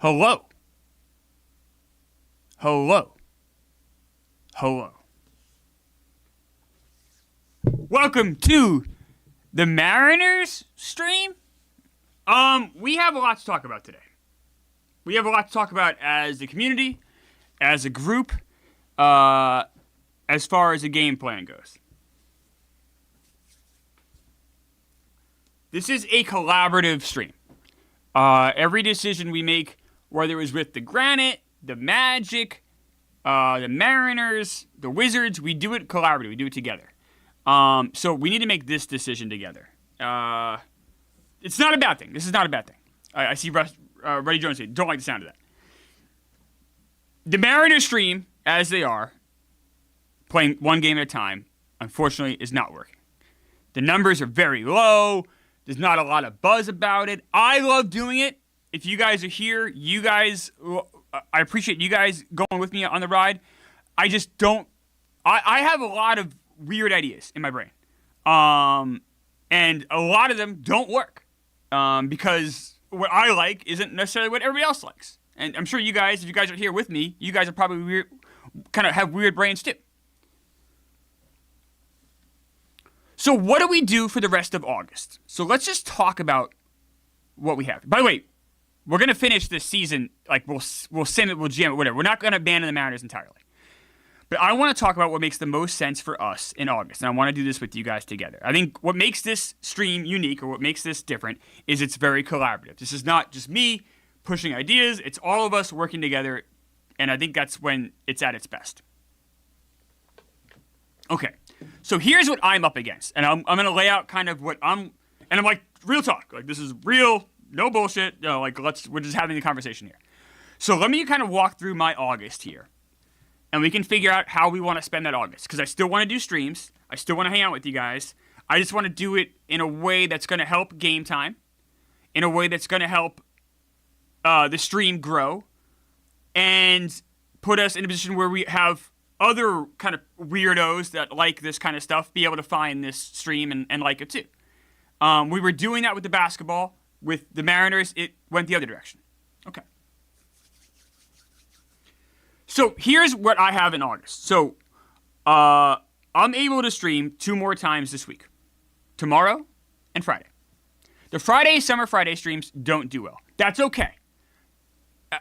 Hello. Hello. Hello. Welcome to the Mariners stream. We have a lot to talk about today. We have a lot to talk about as a community, as a group, as far as the game plan goes. This is a collaborative stream. Every decision we make, whether it was with the Granite, the Magic, the Mariners, the Wizards, we do it collaboratively. We do it together. So we need to make this decision together. It's not a bad thing. This is not a bad thing. I see Reddy Jones say, don't like the sound of that. The Mariners stream, as they are, playing one game at a time, unfortunately, is not working. The numbers are very low. There's not a lot of buzz about it. I love doing it. If you guys are here, I appreciate you guys going with me on the ride. I just don't. I have a lot of weird ideas in my brain. And a lot of them don't work. Because what I like isn't necessarily what everybody else likes. And I'm sure you guys, if you guys are here with me, you guys are probably weird, kind of have weird brains too. So what do we do for the rest of August? So let's just talk about what we have. By the way, we're going to finish this season, like we'll send it, we'll jam it, whatever. We're not going to abandon the Mariners entirely. But I want to talk about what makes the most sense for us in August, and I want to do this with you guys together. I think what makes this stream unique, or what makes this different, is it's very collaborative. This is not just me pushing ideas. It's all of us working together, and I think that's when it's at its best. Okay, so here's what I'm up against, and I'm going to lay out kind of what I'm like, real talk. Like, this is real, no bullshit. No, like, we're just having the conversation here. So let me kind of walk through my August here. And we can figure out how we want to spend that August. Because I still want to do streams. I still want to hang out with you guys. I just want to do it in a way that's going to help Gametime. In a way that's going to help the stream grow. And put us in a position where we have other kind of weirdos that like this kind of stuff be able to find this stream and like it too. We were doing that with the basketball. With the Mariners, it went the other direction. Okay. So here's what I have in August. So I'm able to stream 2 more times this week. Tomorrow and Friday. The Summer Friday streams don't do well. That's okay.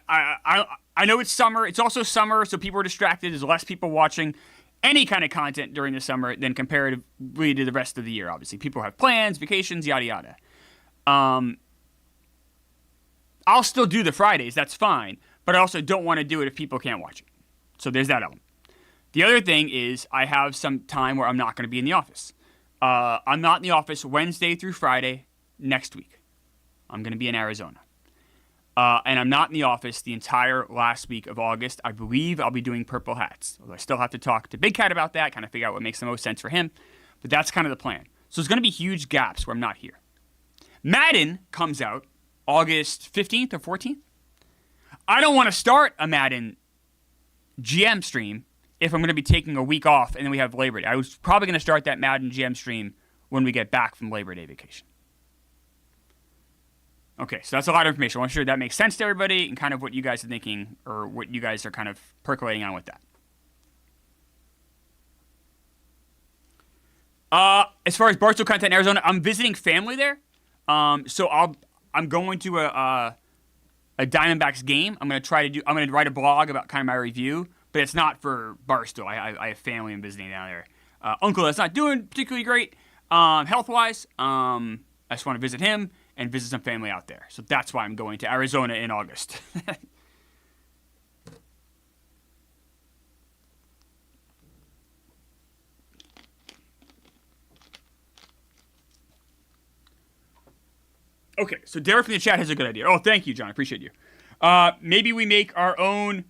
I know it's summer. It's also summer, so people are distracted. There's less people watching any kind of content during the summer than comparatively to the rest of the year, obviously. People have plans, vacations, yada, yada. I'll still do the Fridays. That's fine. But I also don't want to do it if people can't watch it. So there's that element. The other thing is I have some time where I'm not going to be in the office. I'm not in the office Wednesday through Friday next week. I'm going to be in Arizona. And I'm not in the office the entire last week of August. I believe I'll be doing Purple Hats. Although I still have to talk to Big Cat about that, kind of figure out what makes the most sense for him. But that's kind of the plan. So there's going to be huge gaps where I'm not here. Madden comes out August 15th or 14th. I don't want to start a Madden GM stream if I'm going to be taking a week off and then we have Labor Day. I was probably going to start that Madden GM stream when we get back from Labor Day vacation. Okay, so that's a lot of information. I want to make sure that makes sense to everybody and kind of what you guys are thinking or what you guys are kind of percolating on with that. As far as Barstool content in Arizona, I'm visiting family there. So I'm going to a Diamondbacks game. I'm going to write a blog about kind of my review, but it's not for Barstool. I have family I'm visiting down there. Uncle that's not doing particularly great health-wise. I just want to visit him and visit some family out there. So that's why I'm going to Arizona in August. Okay, so Derek from the chat has a good idea. Oh, thank you, John. I appreciate you. Maybe we make our own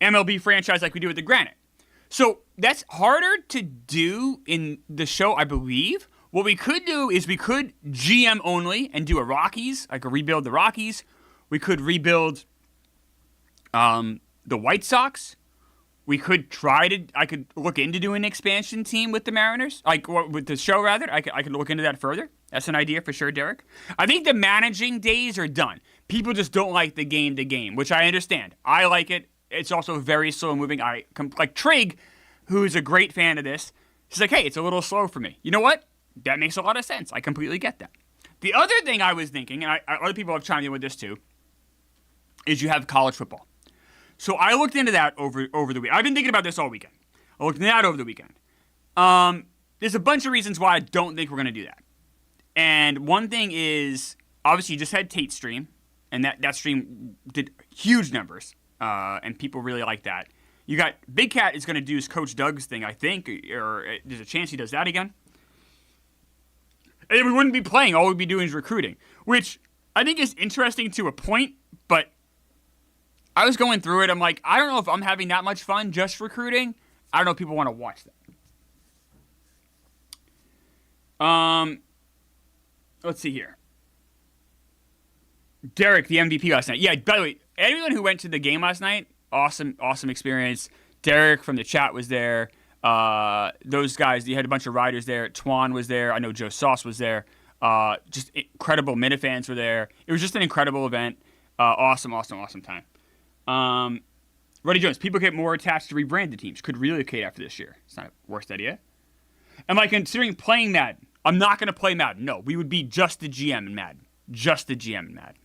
MLB franchise like we do with the Granite. So that's harder to do in the show, I believe. What we could do is we could GM only and do a Rockies, like a rebuild the Rockies. We could rebuild the White Sox. I could look into doing an expansion team with the Mariners, with the show rather. I could look into that further. That's an idea for sure, Derek. I think the managing days are done. people just don't like the game to game, which I understand. I like it. It's also very slow moving. Like Trig, who's a great fan of this, he's like, hey, it's a little slow for me. You know what? That makes a lot of sense. I completely get that. The other thing I was thinking, and other people have chimed in with this too, is you have college football. So I looked into that over the week. I've been thinking about this all weekend. I looked into that over the weekend. There's a bunch of reasons why I don't think we're going to do that. And one thing is, obviously, you just had Tate's stream, and that stream did huge numbers, and people really like that. You got Big Cat is going to do his Coach Doug's thing, I think, or there's a chance he does that again. And we wouldn't be playing. All we'd be doing is recruiting, which I think is interesting to a point, but I was going through it. I'm like, I don't know if I'm having that much fun just recruiting. I don't know if people want to watch that. Let's see here. Derek, the MVP last night. Yeah, by the way, anyone who went to the game last night, awesome experience. Derek from the chat was there. Those guys, you had a bunch of riders there. Twan was there. I know Joe Sauce was there. Just incredible Minifans were there. It was just an incredible event. Awesome time. Ruddy Jones, people get more attached to rebranded teams. Could relocate after this year. It's not a worst idea. Am I considering playing Madden? I'm not going to play Madden. No, we would be just the GM in Madden. Just the GM in Madden.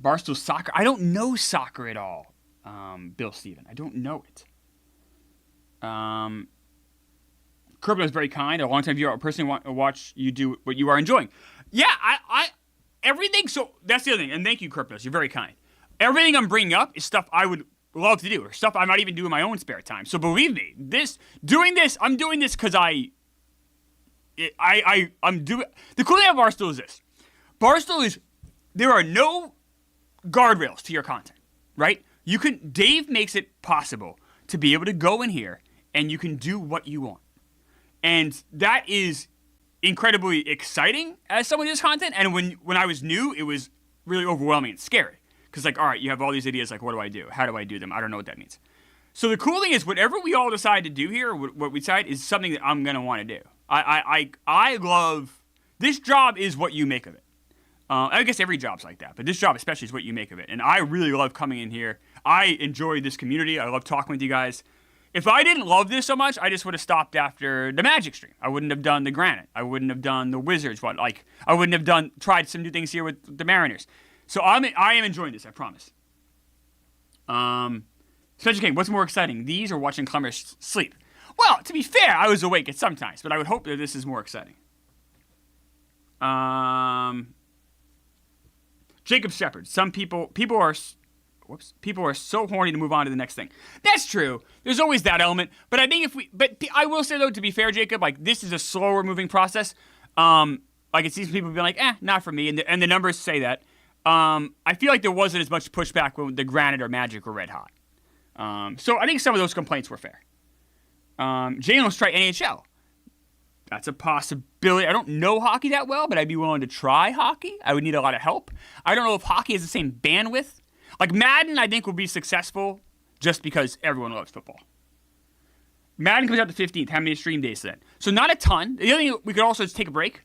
Barstool Soccer. I don't know soccer at all, Bill Steven. I don't know it. Kirby was very kind. A long-time viewer, a person who want to watch you do what you are enjoying. Yeah, I everything. So that's the other thing. And thank you, Kirpnos. You're very kind. Everything I'm bringing up is stuff I would love to do, or stuff I might even do in my own spare time. So believe me, I'm doing this because I'm doing. The cool thing about Barstool is this: Barstool is there are no guardrails to your content, right? Dave makes it possible to be able to go in here and you can do what you want. And that is incredibly exciting as someone who does content. And when I was new, it was really overwhelming and scary. Because, like, all right, you have all these ideas, like, what do I do? How do I do them? I don't know what that means. So the cool thing is, whatever we all decide to do here, what we decide, is something that I'm going to want to do. I love, this job is what you make of it. I guess every job's like that, but this job especially is what you make of it. And I really love coming in here. I enjoy this community. I love talking with you guys. If I didn't love this so much, I just would have stopped after the Magic stream. I wouldn't have done the Granite. I wouldn't have done the Wizards one. Like, I wouldn't have tried some new things here with the Mariners. So I am enjoying this, I promise. Special King, what's more exciting, these or watching Klemmer sleep? Well, to be fair, I was awake at some times, but I would hope that this is more exciting. Jacob Shepard, some people are so horny to move on to the next thing. That's true. There's always that element, but I think but I will say though, to be fair, Jacob, like this is a slower moving process. Like it seems people be like, not for me, and the numbers say that. I feel like there wasn't as much pushback when the Granite or Magic were red hot. So I think some of those complaints were fair. Jalen, let's try NHL. That's a possibility. I don't know hockey that well, but I'd be willing to try hockey. I would need a lot of help. I don't know if hockey has the same bandwidth. Like Madden, I think will be successful just because everyone loves football. Madden comes out the 15th. How many stream days then? So not a ton. The other thing, we could also just take a break.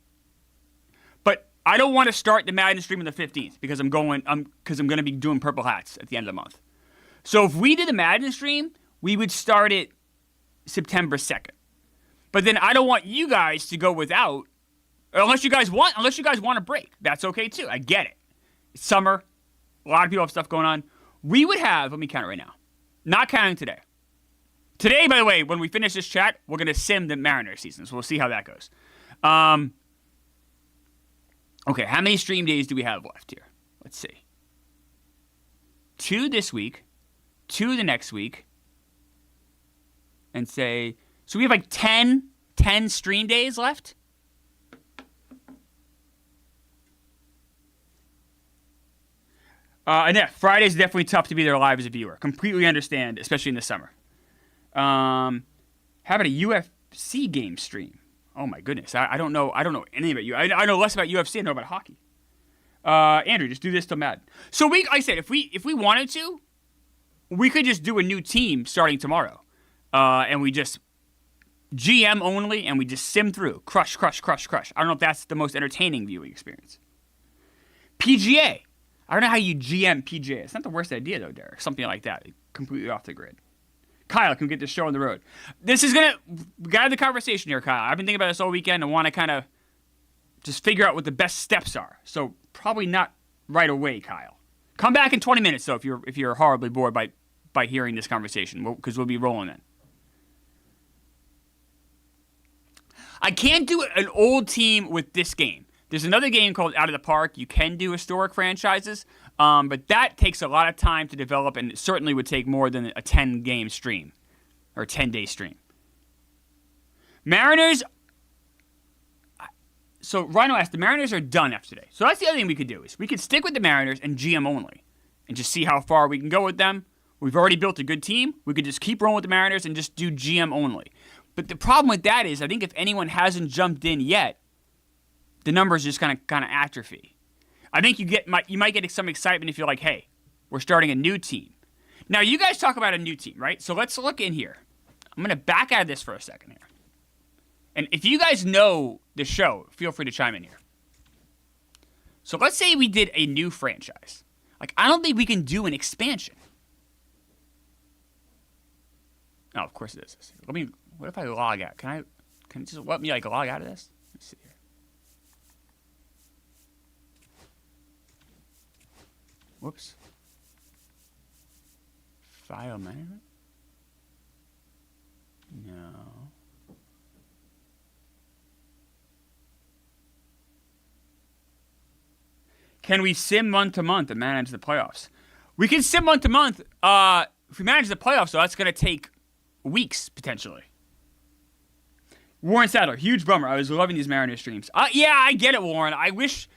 But I don't want to start the Madden stream on the 15th because I'm going to be doing Purple Hats at the end of the month. So if we did a Madden stream, we would start it September 2nd. But then I don't want you guys to go without, unless you guys want a break. That's okay too. I get it. It's summer. A lot of people have stuff going on. We would have, let me count it right now. Not counting today. Today, by the way, when we finish this chat, we're going to sim the Mariners season. So we'll see how that goes. Okay, how many stream days do we have left here? Let's see. 2 this week. 2 the next week. And say, so we have like 10 stream days left? And yeah, Friday's definitely tough to be there live as a viewer. Completely understand, especially in the summer. How about a UFC game stream? Oh my goodness, I don't know anything about you. I know less about UFC. I know about hockey. Andrew, just do this till Madden. So like I said, if we wanted to, we could just do a new team starting tomorrow, and we just GM only, and we just sim through, crush. I don't know if that's the most entertaining viewing experience. PGA. I don't know how you GM PGA. It's not the worst idea, though, Derek. Something like that. Completely off the grid. Kyle, can we get this show on the road? We got to have the conversation here, Kyle. I've been thinking about this all weekend and want to kind of just figure out what the best steps are. So probably not right away, Kyle. Come back in 20 minutes, though, if you're horribly bored by hearing this conversation, because we'll be rolling then. I can't do an old team with this game. There's another game called Out of the Park. You can do historic franchises, but that takes a lot of time to develop, and it certainly would take more than a 10-game stream or a 10-day stream. Mariners. So Rhino asked, the Mariners are done after today. So that's the other thing we could do is we could stick with the Mariners and GM only and just see how far we can go with them. We've already built a good team. We could just keep rolling with the Mariners and just do GM only. But the problem with that is I think if anyone hasn't jumped in yet, the numbers just kind of atrophy. I think you might get some excitement if you're like, hey, we're starting a new team. Now, you guys talk about a new team, right? So let's look in here. I'm going to back out of this for a second here. And if you guys know the show, feel free to chime in here. So let's say we did a new franchise. Like, I don't think we can do an expansion. Oh, of course it is. What if I log out? Can you just let me log out of this? Let's see here. Whoops. File management? No. Can we sim month to month and manage the playoffs? We can sim month to month. If we manage the playoffs, though, that's going to take weeks, potentially. Warren Sadler, huge bummer. I was loving these Mariners streams. Yeah, I get it, Warren. I wish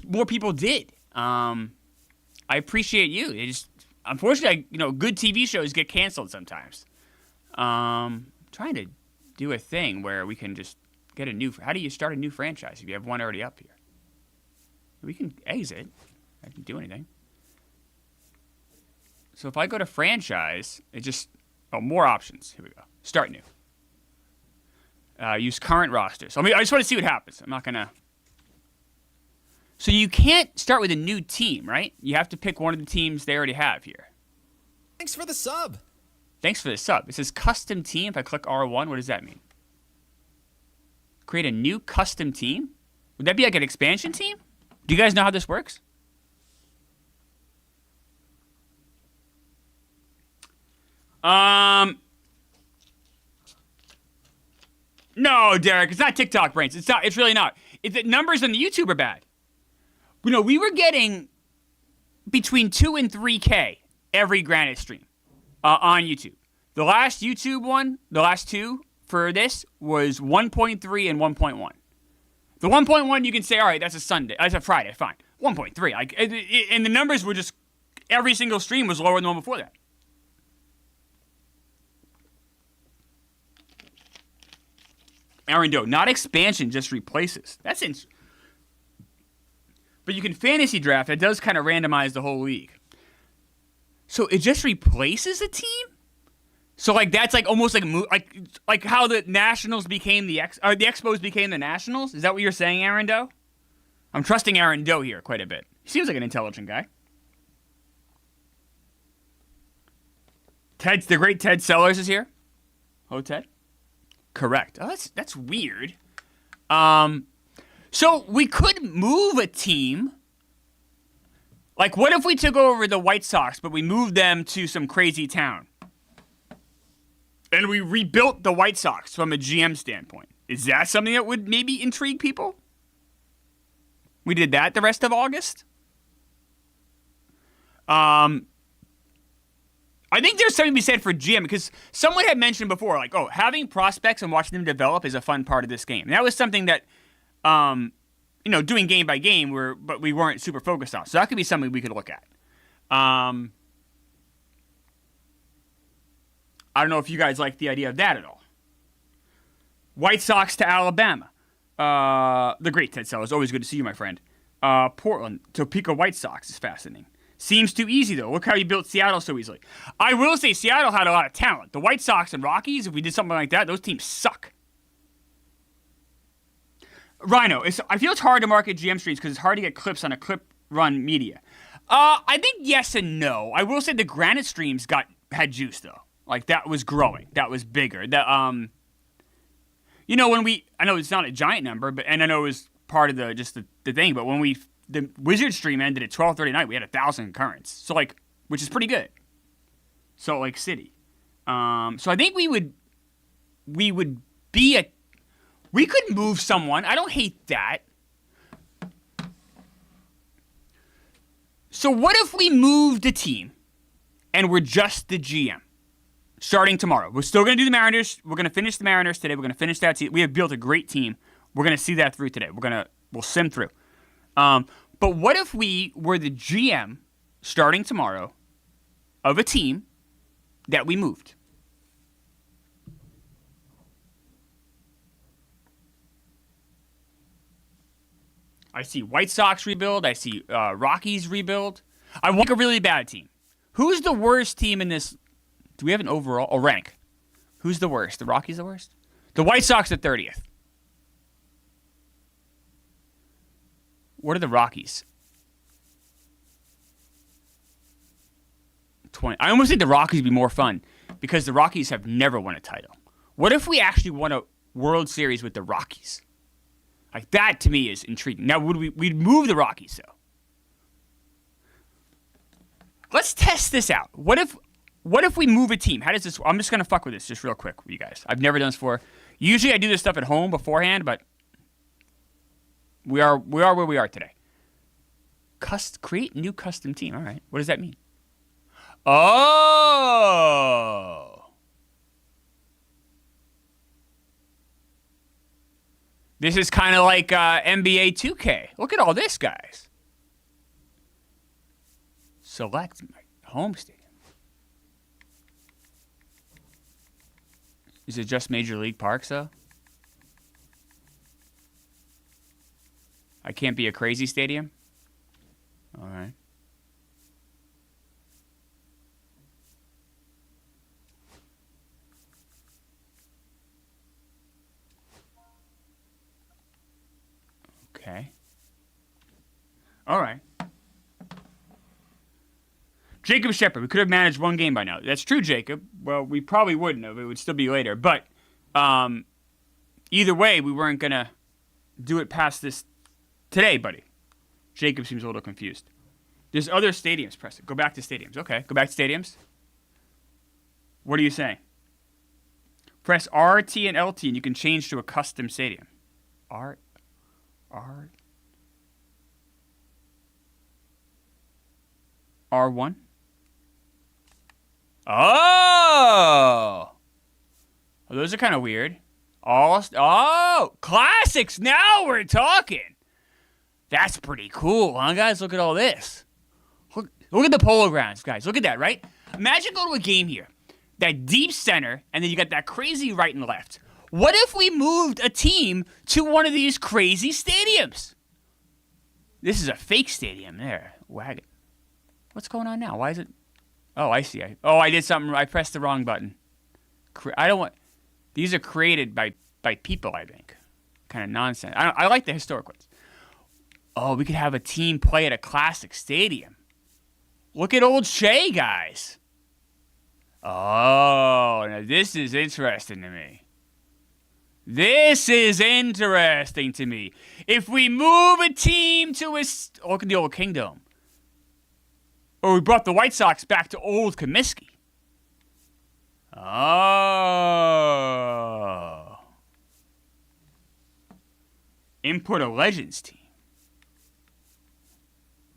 more people did. I appreciate you. It just, unfortunately, good TV shows get canceled sometimes. Trying to do a thing where we can just get how do you start a new franchise if you have one already up here? We can exit. I didn't do anything. So if I go to franchise, more options. Here we go. Start new. Use current rosters. I just want to see what happens. I'm not going to. So you can't start with a new team, right? You have to pick one of the teams they already have here. Thanks for the sub. Thanks for the sub. It says custom team. If I click R1, what does that mean? Create a new custom team? Would that be like an expansion team? Do you guys know how this works? No, Derek, it's not TikTok brains. It's not. It's really not. The numbers on the YouTube are bad. We were getting between 2 and 3K every Granite stream on YouTube. The last YouTube one, the last two for this was 1.3 and 1.1. The 1.1 you can say, all right, that's a Sunday, that's a Friday, fine. 1.3, and the numbers were just every single stream was lower than the one before that. Aaron Doe, not expansion, just replaces. That's interesting. But you can fantasy draft. That does kind of randomize the whole league. So it just replaces a team? So that's almost like how the Nationals became the Expos became the Nationals? Is that what you're saying, Aaron Doe? I'm trusting Aaron Doe here quite a bit. He seems like an intelligent guy. The great Ted Sellers is here. Hello, Ted. Correct. Oh, that's weird. So we could move a team. What if we took over the White Sox, but we moved them to some crazy town? And we rebuilt the White Sox from a GM standpoint. Is that something that would maybe intrigue people? We did that the rest of August. I think there's something to be said for GM because someone had mentioned before, having prospects and watching them develop is a fun part of this game. And that was something that, doing game by game, but we weren't super focused on. So that could be something we could look at. I don't know if you guys like the idea of that at all. White Sox to Alabama. The great Ted Sellers. Always good to see you, my friend. Portland, Topeka White Sox is fascinating. Seems too easy, though. Look how you built Seattle so easily. I will say Seattle had a lot of talent. The White Sox and Rockies, if we did something like that, those teams suck. Rhino, I feel it's hard to market GM streams because it's hard to get clips on a clip run media. I think yes and no. I will say the Granite streams had juice though. Like that was growing. That was bigger. When I know it's not a giant number, and I know it was part of the thing, but when the Wizard stream ended at 12:30 night, we had 1,000 concurrents. So which is pretty good. Salt Lake City. So I think we could move someone. I don't hate that. So what if we moved the team and we're just the GM starting tomorrow? We're still going to do the Mariners. We're going to finish the Mariners today. We're going to finish that team. We have built a great team. We're going to see that through today. We'll sim through. But what if we were the GM starting tomorrow of a team that we moved? I see White Sox rebuild. I see Rockies rebuild. I want a really bad team. Who's the worst team in this? Do we have an overall? Oh, rank. Who's the worst? The Rockies the worst? The White Sox are 30th. What are the Rockies? 20. I almost think the Rockies would be more fun because the Rockies have never won a title. What if we actually won a World Series with the Rockies? Like that to me is intriguing. Now, we'd move the Rockies though? Let's test this out. What if we move a team? How does this? I'm just gonna fuck with this just real quick with you guys. I've never done this before. Usually I do this stuff at home beforehand, but we are where we are today. Create new custom team. All right. What does that mean? Oh. This is kind of like NBA 2K. Look at all this, guys. Select my home stadium. Is it just Major League Parks, though? I can't be a crazy stadium? All right. Okay. All right. Jacob Shepard. We could have managed one game by now. That's true, Jacob. Well, we probably wouldn't have. It would still be later. But either way, we weren't going to do it past this today, buddy. Jacob seems a little confused. There's other stadiums, Preston. Go back to stadiums. Okay, go back to stadiums. What are you saying? Press RT and LT and you can change to a custom stadium. R. R1? Oh! Those are kind of weird. Classics! Now we're talking! That's pretty cool, huh, guys? Look at all this. Look at the Polo Grounds, guys. Look at that, right? Imagine going to a game here. That deep center, and then you got that crazy right and left. What if we moved a team to one of these crazy stadiums? This is a fake stadium there. Wagon. What's going on now? Why is it? Oh, I see. I did something. I pressed the wrong button. I don't want. These are created by people, I think. Kind of nonsense. I like the historic ones. Oh, we could have a team play at a classic stadium. Look at old Shea, guys. Oh, now this is interesting to me. This is interesting to me. If we move a team to look at the old Kingdom. Or we brought the White Sox back to old Comiskey. Oh. Import a Legends team.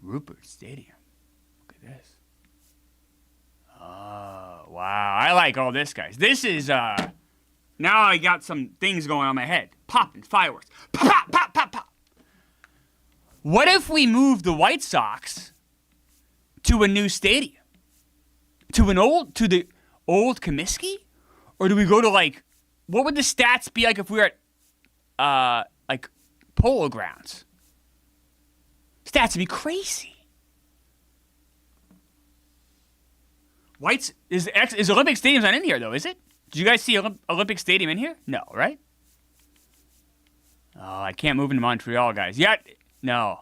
Rupert Stadium. Look at this. Oh, wow. I like all this, guys. This is, now I got some things going on in my head. Popping fireworks. Pop, pop, pop, pop, pop. What if we move the White Sox to a new stadium? To the old Comiskey? Or do we go to, what would the stats be like if we were at, Polo Grounds? Stats would be crazy. Is Olympic Stadium's not in here, though, is it? Did you guys see Olympic Stadium in here? No, right? Oh, I can't move into Montreal, guys. Yet, no.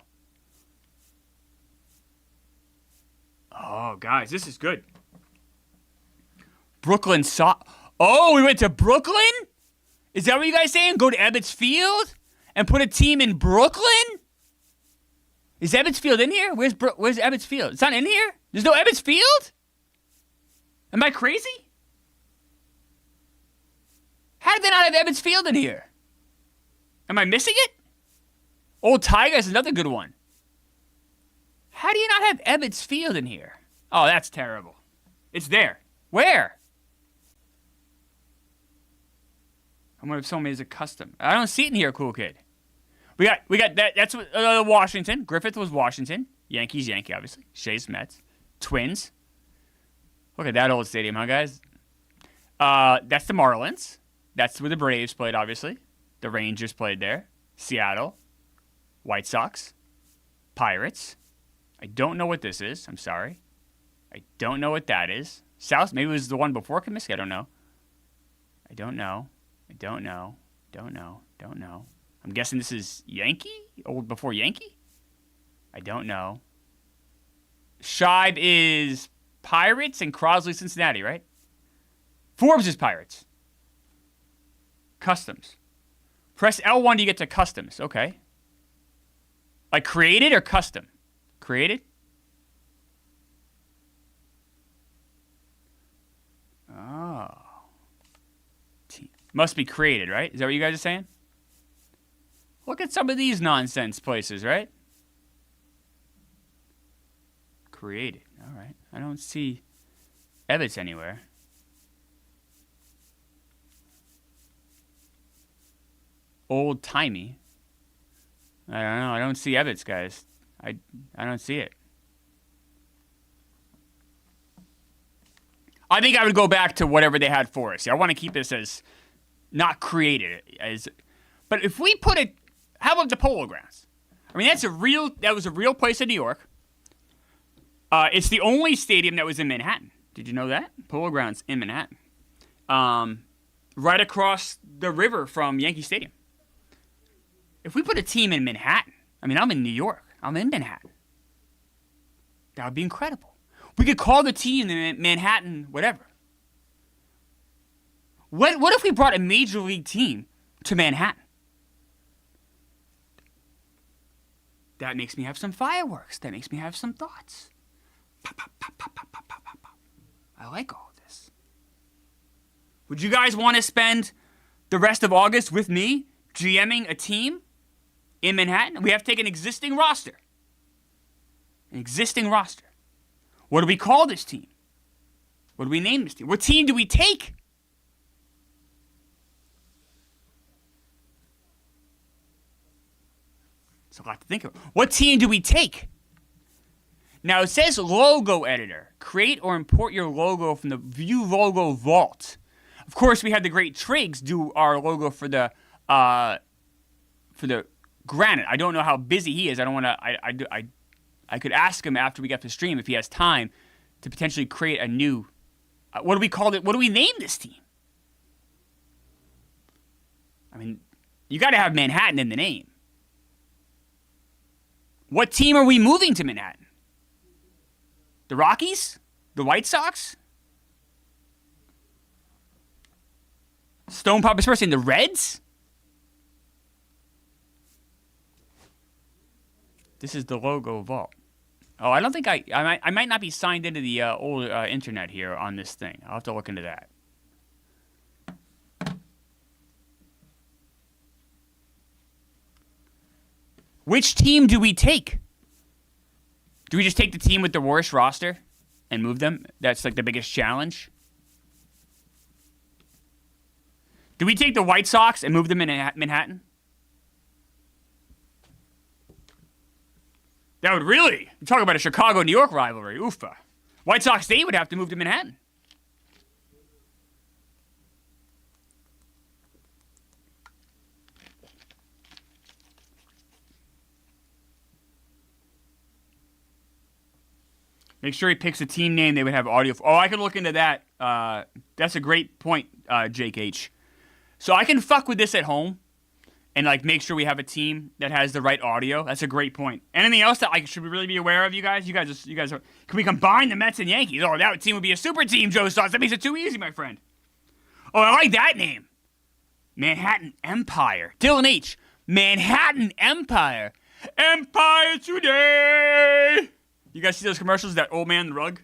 Oh, guys, this is good. Brooklyn Oh, we went to Brooklyn? Is that what you guys saying? Go to Ebbets Field and put a team in Brooklyn? Is Ebbets Field in here? Where's Ebbets Field? It's not in here? There's no Ebbets Field? Am I crazy? How did they not have Ebbets Field in here? Am I missing it? Old Tiger is another good one. How do you not have Ebbets Field in here? Oh, that's terrible. It's there. Where? I wonder if someone is a custom. I don't see it in here, cool kid. We got that. That's Washington. Griffith was Washington. Yankees, Yankee, obviously. Shays, Mets. Twins. Look at that old stadium, huh, guys? That's the Marlins. That's where the Braves played, obviously. The Rangers played there. Seattle. White Sox. Pirates. I don't know what this is. I'm sorry. I don't know what that is. South, maybe it was the one before Comiskey. I don't know. I don't know. I'm guessing this is Yankee? Old before Yankee? I don't know. Shibe is Pirates and Crosley Cincinnati, right? Forbes is Pirates. Customs. Press L1 to get to customs. Okay. Like created or custom? Created? Oh. Must be created, right? Is that what you guys are saying? Look at some of these nonsense places, right? Created. All right. I don't see Ebbets anywhere. Old timey. I don't know. I don't see Ebbets, guys. I don't see it. I think I would go back to whatever they had for us. I want to keep this as not created but if we put it, how about the Polo Grounds? I mean, that was a real place in New York. It's the only stadium that was in Manhattan. Did you know that? Polo Grounds in Manhattan. Right across the river from Yankee Stadium. If we put a team in Manhattan, I mean, I'm in New York. I'm in Manhattan. That would be incredible. We could call the team the Manhattan whatever. What if we brought a major league team to Manhattan? That makes me have some fireworks. That makes me have some thoughts. Pop, pop, pop, pop, pop, pop, pop, pop, pop. I like all of this. Would you guys want to spend the rest of August with me GMing a team in Manhattan? We have to take an existing roster. An existing roster. What do we call this team? What do we name this team? What team do we take? It's a lot to think of. What team do we take? Now, it says logo editor. Create or import your logo from the View Logo Vault. Of course, we had the great Triggs do our logo for the Granite. I don't know how busy he is. I don't want to. I could ask him after we get the stream if he has time to potentially create a new. What do we call it? What do we name this team? I mean, you got to have Manhattan in the name. What team are we moving to Manhattan? The Rockies? The White Sox? Stone Papa Spurs saying the Reds? This is the logo vault. Oh, I don't think I might not be signed into the old internet here on this thing. I'll have to look into that. Which team do we take? Do we just take the team with the worst roster and move them? That's like the biggest challenge. Do we take the White Sox and move them in Manhattan? That would really talk about a Chicago-New York rivalry. Oofa. White Sox State would have to move to Manhattan. Make sure he picks a team name they would have audio for. Oh, I can look into that. That's a great point, Jake H. So I can fuck with this at home and like make sure we have a team that has the right audio. That's a great point. Anything else that should we really be aware of, you guys? You guys are. Can we combine the Mets and Yankees? Oh, that team would be a super team, Joe Sauce. That makes it too easy, my friend. Oh, I like that name. Manhattan Empire. Dylan H. Manhattan Empire. Empire today. You guys see those commercials? That old man in the rug?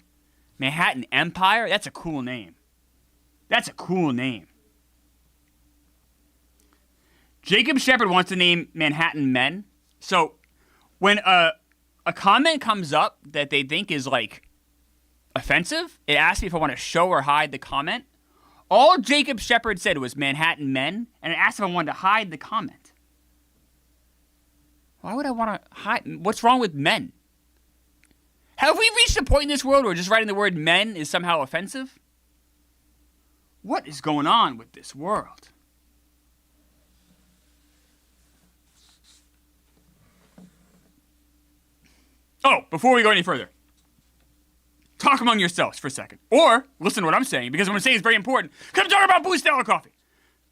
Manhattan Empire? That's a cool name. That's a cool name. Jacob Shepard wants to name Manhattan Men. So when a comment comes up that they think is like offensive, it asks me if I want to show or hide the comment. All Jacob Shepard said was Manhattan Men, and it asked if I wanted to hide the comment. Why would I want to hide? What's wrong with men? Have we reached a point in this world where just writing the word men is somehow offensive? What is going on with this world? Oh, before we go any further, talk among yourselves for a second. Or listen to what I'm saying, because what I'm saying is very important. Because I'm talking about Blue Stella coffee.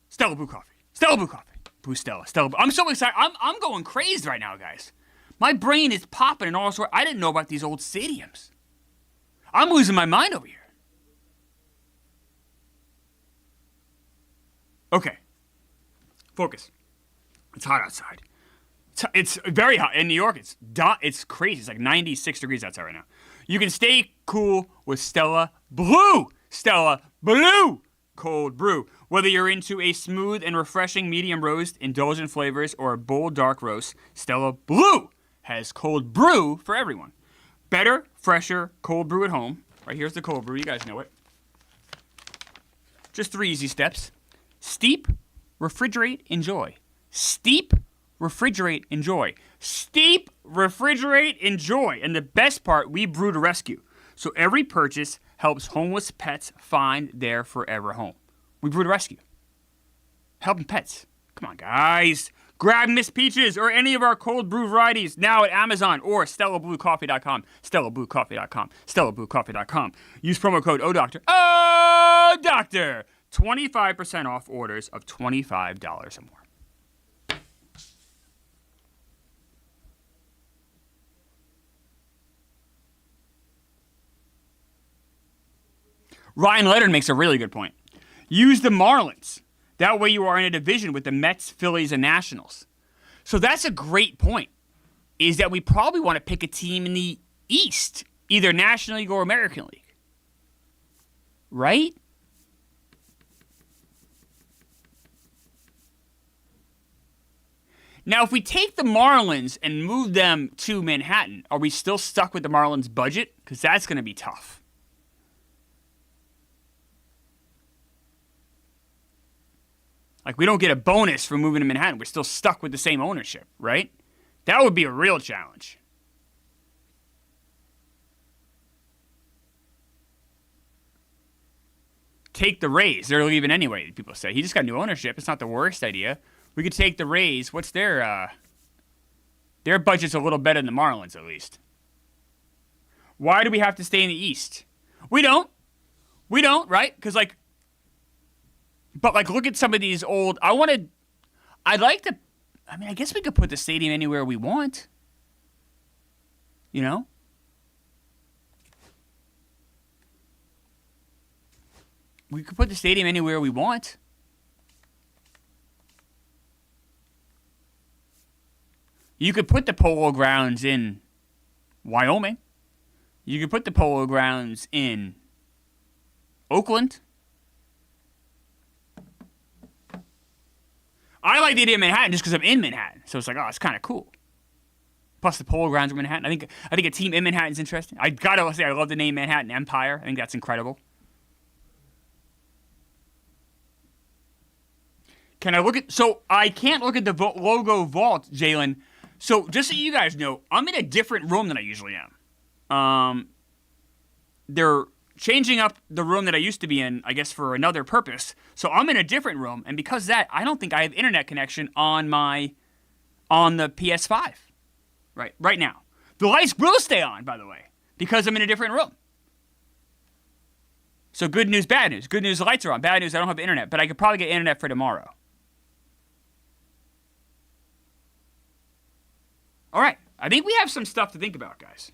Stella Blue coffee. Stella Blue coffee. Blue Stella. Stella Blue. I'm so excited. I'm going crazy right now, guys. My brain is popping and all sorts. I didn't know about these old stadiums. I'm losing my mind over here. Okay. Focus. It's hot outside. It's very hot. In New York, it's crazy. It's like 96 degrees outside right now. You can stay cool with Stella Blue. Stella Blue cold brew. Whether you're into a smooth and refreshing medium roast, indulgent flavors, or a bold dark roast, Stella Blue has cold brew for everyone. Better, fresher, cold brew at home. Right here's the cold brew. You guys know it. Just 3 easy steps. Steep, refrigerate, enjoy. Steep, refrigerate, enjoy. Steep, refrigerate, enjoy. And the best part, we brew to rescue. So every purchase helps homeless pets find their forever home. We brew to rescue. Helping pets. Come on, guys. Grab Miss Peaches or any of our cold brew varieties now at Amazon or StellaBlueCoffee.com. StellaBlueCoffee.com. StellaBlueCoffee.com. Use promo code ODoctor. Oh, Doctor! 25% off orders of $25 or more. Ryan Leonard makes a really good point. Use the Marlins. That way you are in a division with the Mets, Phillies, and Nationals. So that's a great point, is that we probably want to pick a team in the East, either National League or American League. Right? Now, if we take the Marlins and move them to Manhattan, are we still stuck with the Marlins budget? Because that's going to be tough. Like, we don't get a bonus for moving to Manhattan. We're still stuck with the same ownership, right? That would be a real challenge. Take the Rays. They're leaving anyway, people say. He just got new ownership. It's not the worst idea. We could take the Rays. What's their budget's a little better than the Marlins, at least. Why do we have to stay in the East? We don't, right? Because, But, look at some of these old... I guess we could put the stadium anywhere we want. You know? We could put the stadium anywhere we want. You could put the Polo Grounds in Wyoming. You could put the Polo Grounds in Oakland. I like the idea of Manhattan just because I'm in Manhattan. So it's like, oh, it's kind of cool. Plus the Polo Grounds are Manhattan. I think a team in Manhattan is interesting. I gotta say, I love the name Manhattan Empire. I think that's incredible. Can I look at... So I can't look at the logo vault, Jalen. So just so you guys know, I'm in a different room than I usually am. They're changing up the room that I used to be in, I guess, for another purpose. So I'm in a different room, and because of that, I don't think I have internet connection on the PS5 right now. The lights will stay on, by the way, because I'm in a different room. So good news, bad news. Good news, the lights are on. Bad news, I don't have internet, but I could probably get internet for tomorrow. All right. I think we have some stuff to think about, guys.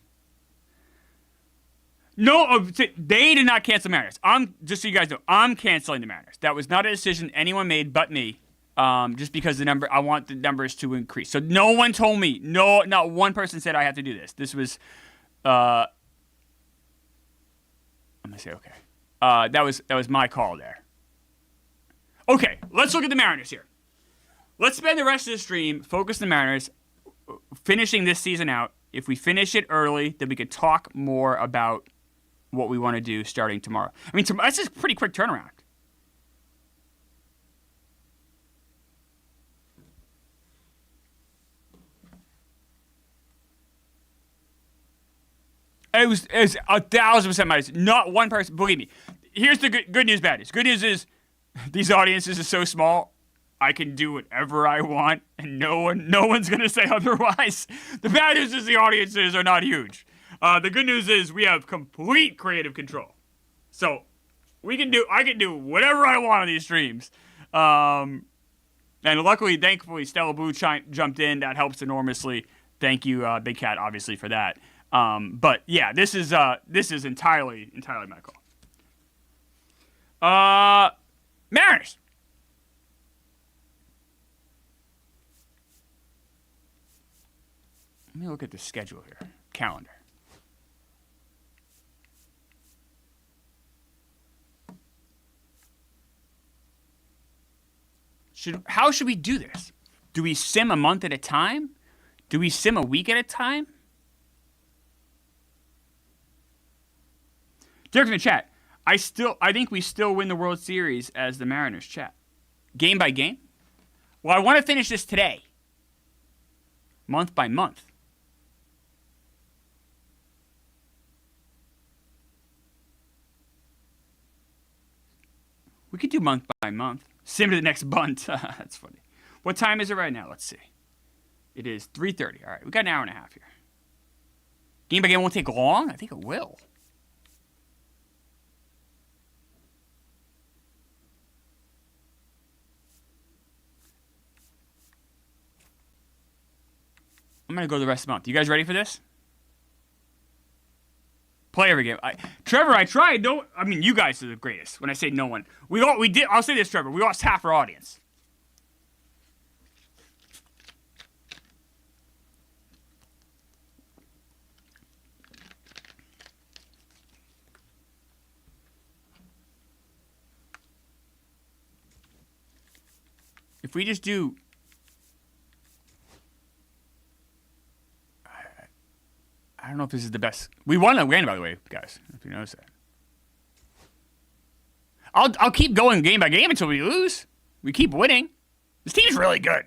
No, they did not cancel Mariners. Just so you guys know, I'm canceling the Mariners. That was not a decision anyone made but me. Just because I want the numbers to increase. So no one told me. No, not one person said I have to do this. This was, I'm gonna say okay. That was my call there. Okay, let's look at the Mariners here. Let's spend the rest of the stream focus on the Mariners, finishing this season out. If we finish it early, then we could talk more about what we want to do starting tomorrow. I mean, that's just a pretty quick turnaround. It was 1,000% minus. Not one person. Believe me. Here's the good news, bad news. Good news is these audiences are so small, I can do whatever I want, and no one's gonna say otherwise. The bad news is the audiences are not huge. The good news is we have complete creative control, so I can do whatever I want on these streams. And luckily, thankfully, Stella Blue jumped in. That helps enormously. Thank you, Big Cat, obviously for that. But yeah, this is entirely my call. Mariners. Let me look at the schedule here. Calendar. How should we do this? Do we sim a month at a time? Do we sim a week at a time? Dirk in the chat. I think we still win the World Series as the Mariners, chat. Game by game? Well, I want to finish this today. Month by month. We could do month by month. Sim to the next bunt. That's funny. What time is it right now? Let's see. It is 3:30. All right, we got an hour and a half here. Game by game won't take long? I think it will. I'm going to go the rest of the month. You guys ready for this? Play every game. Trevor, I tried. You guys are the greatest. When I say no one. We did. I'll say this, Trevor. We lost half our audience. If we just do... I don't know if this is the best. We won again, by the way, guys. If you notice that. I'll keep going game by game until we lose. We keep winning. This team's really good.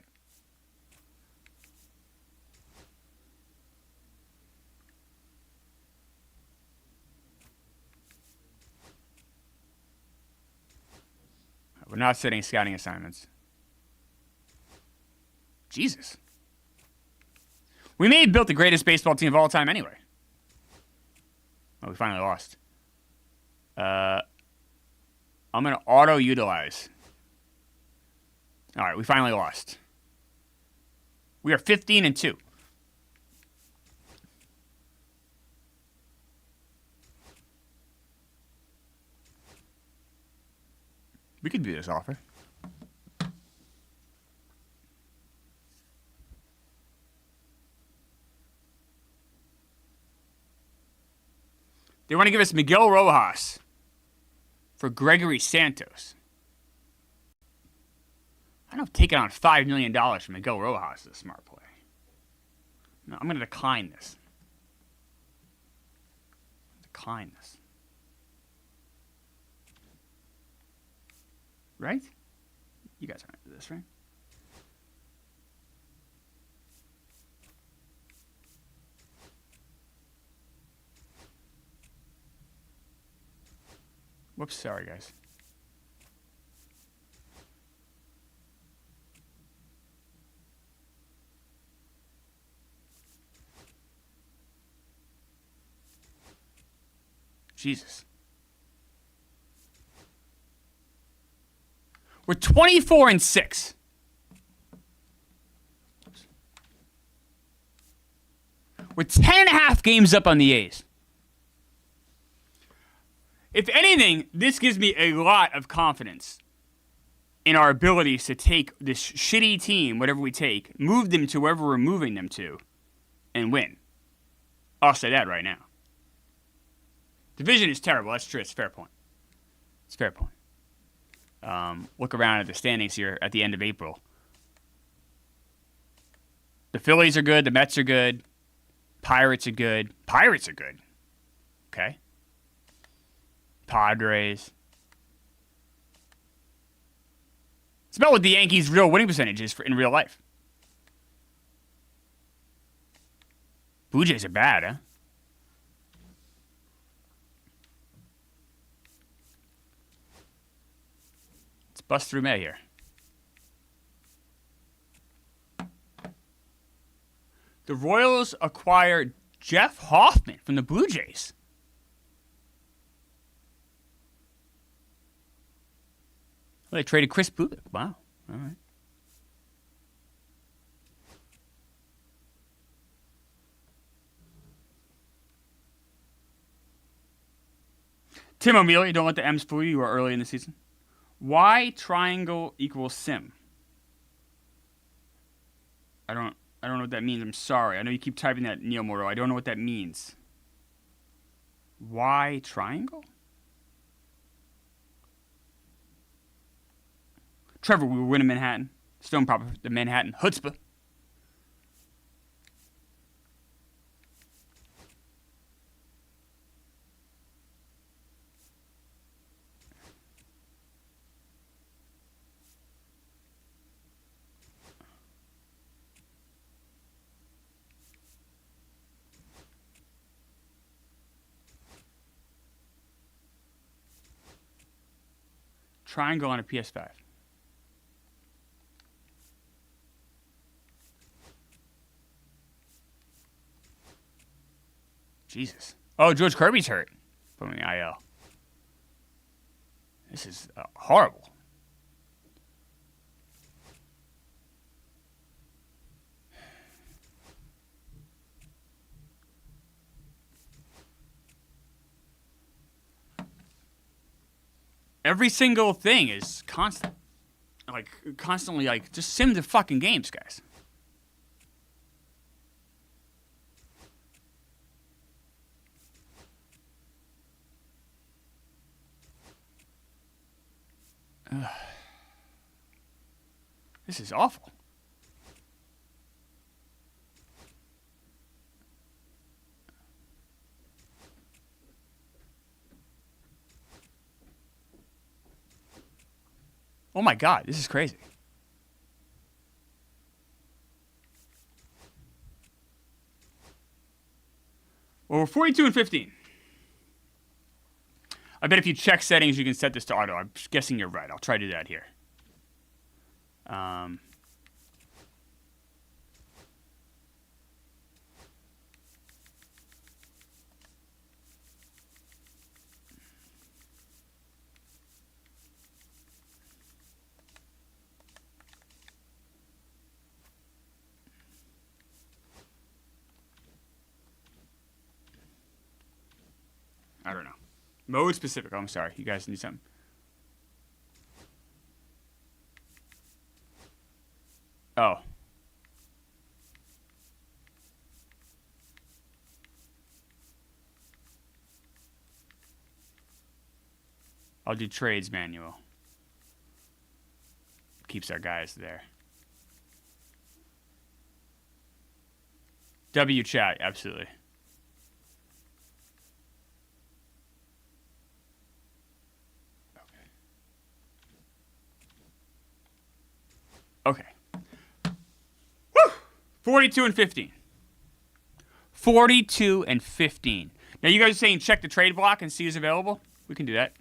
We're not setting scouting assignments. Jesus. We may have built the greatest baseball team of all time anyway. Oh, we finally lost. I'm going to auto-utilize. All right, we finally lost. We are 15-2. We could do this offer. They want to give us Miguel Rojas for Gregory Santos. I don't know if taking on $5 million from Miguel Rojas is a smart play. No, I'm going to decline this. Right? You guys aren't into this, right? Whoops, sorry, guys. Jesus. We're 24-6. We're 10.5 games up on the A's. If anything, this gives me a lot of confidence in our abilities to take this shitty team, whatever we take, move them to wherever we're moving them to, and win. I'll say that right now. Division is terrible. That's true. It's a fair point. It's a fair point. Look around at the standings here at the end of April. The Phillies are good. The Mets are good. Pirates are good. Pirates are good. Okay. Padres. It's about what the Yankees' real winning percentage is in real life. Blue Jays are bad, huh? Let's bust through May here. The Royals acquired Jeff Hoffman from the Blue Jays. Well, they traded Chris Bubic. Wow. All right. Tim O'Meara, you don't let the M's fool you. You are early in the season. Why triangle equals sim? I don't know what that means. I'm sorry. I know you keep typing that, Neil Morrow. I don't know what that means. Why triangle? Trevor, we will win in Manhattan. Stone proper, the Manhattan Chutzpah. Triangle on a PS5. Jesus. Oh, George Kirby's hurt from the IL. This is horrible. Every single thing is constant. Constantly, just sim the fucking games, guys. This is awful. Oh my God, this is crazy. Well, we're 42 and 15. I bet if you check settings, you can set this to auto. I'm guessing you're right. I'll try to do that here. I don't know. Mode specific. Oh, I'm sorry. You guys need something. Oh. I'll do trades manual. Keeps our guys there. W chat, absolutely. Okay. Woo! 42 and 15. 42 and 15. Now you guys are saying check the trade block and see who's available? We can do that.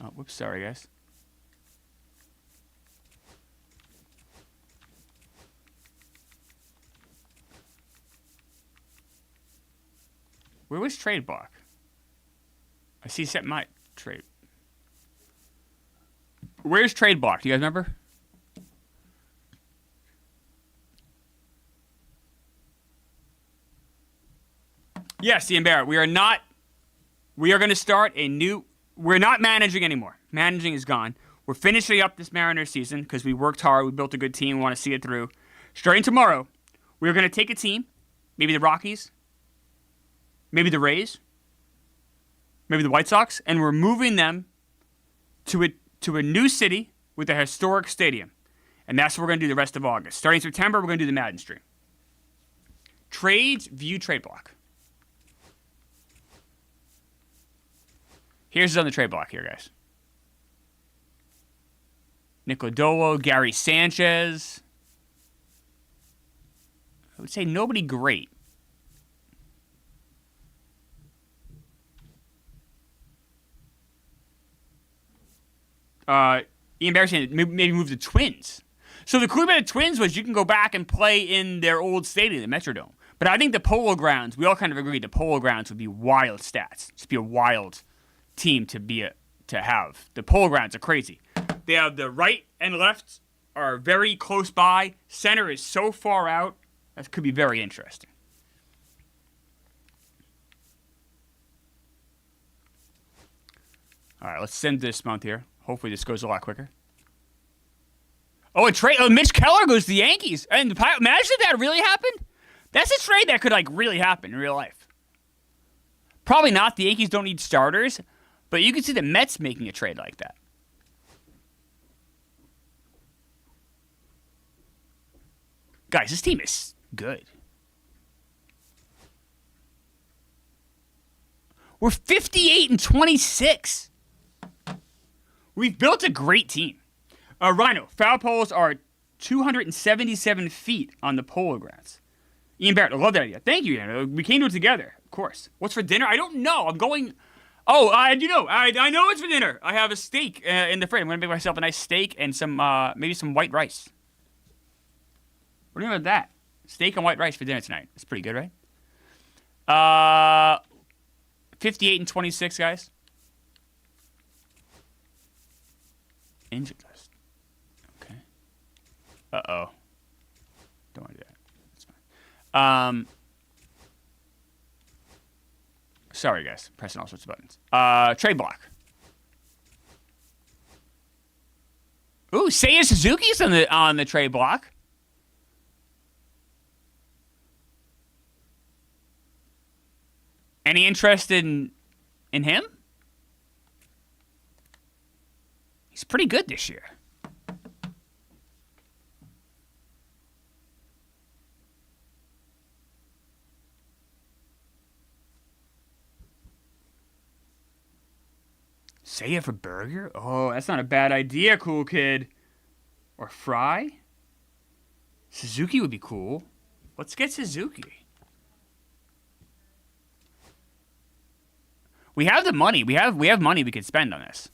Oh, whoops, sorry guys. Where was trade block? I see set my trade. Where's trade block? Do you guys remember? Yes, Ian Barrett. We are going to start a new. We're not managing anymore. Managing is gone. We're finishing up this Mariners season because we worked hard. We built a good team. We want to see it through. Starting tomorrow, we're going to take a team, maybe the Rockies, maybe the Rays, maybe the White Sox, and we're moving them to a new city with a historic stadium. And that's what we're going to do the rest of August. Starting September, we're going to do the Madden stream. Trades, view trade block. Here's on the trade block here, guys. Nick Lodolo, Gary Sanchez. I would say nobody great. Ian Barrett saying maybe move the Twins. So the cool about the Twins was you can go back and play in their old stadium, the Metrodome. But I think the Polo Grounds, we all kind of agreed the Polo Grounds would be wild stats. Just be a wild team to have. The Polo Grounds are crazy. They have the right and left are very close by. Center is so far out. That could be very interesting. All right, let's send this month here. Hopefully this goes a lot quicker. Oh, a trade. Oh, Mitch Keller goes to the Yankees. And imagine if that really happened. That's a trade that could really happen in real life. Probably not. The Yankees don't need starters, but you could see the Mets making a trade like that. Guys, this team is good. We're 58-26. We've built a great team. Rhino, foul poles are 277 feet on the Polo Grounds. Ian Barrett, I love that idea. Thank you, Ian. We came to it together, of course. What's for dinner? I don't know. I'm going... Oh, I know it's for dinner. I have a steak in the fridge. I'm going to make myself a nice steak and some maybe some white rice. What do you think about that? Steak and white rice for dinner tonight. It's pretty good, right? 58-26, guys. Injured list. Okay. Uh-oh. Don't want to do that. That's fine. Sorry, guys. Pressing all sorts of buttons. Trade block. Ooh, Seiya Suzuki's on the trade block. Any interest in him? He's pretty good this year. Seiya for Burger? Oh, that's not a bad idea, cool kid. Or Fry? Suzuki would be cool. Let's get Suzuki. We have the money. We have money we could spend on this.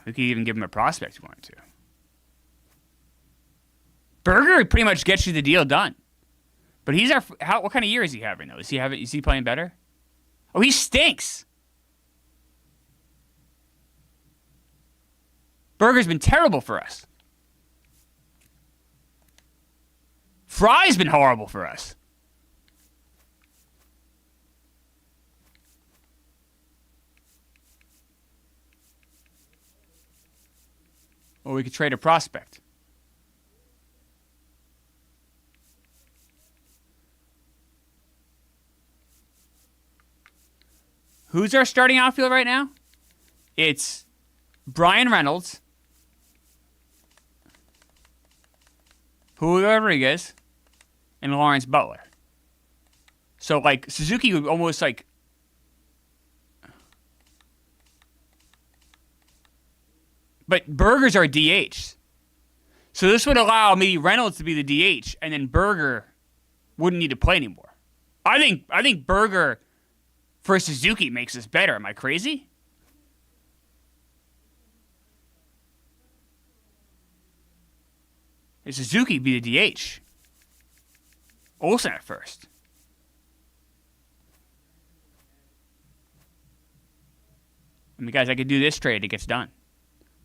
We could even give him a prospect if we wanted to. Burger pretty much gets you the deal done. But he's what kind of year is he having though? Is he playing better? Oh, he stinks. Burger's been terrible for us. Fry's been horrible for us. Or we could trade a prospect. Who's our starting outfield right now? It's Brian Reynolds, Julio Rodriguez, and Lawrence Butler. So, Suzuki would almost But Burger's our DH. So this would allow maybe Reynolds to be the DH, and then Burger wouldn't need to play anymore. I think Burger for Suzuki makes us better. Am I crazy? And Suzuki be the DH. Olsen at first. I mean, guys, I could do this trade. It gets done.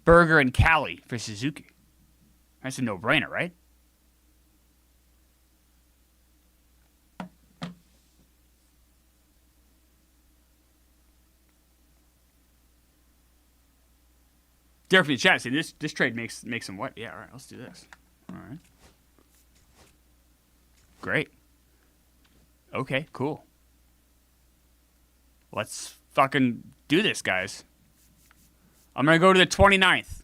Burger and Cali for Suzuki. That's a no-brainer, right? Derek from the chat saying this trade makes him what? Yeah, all right, let's do this. All right. Great. Okay, cool. Let's fucking do this, guys. I'm going to go to the 29th.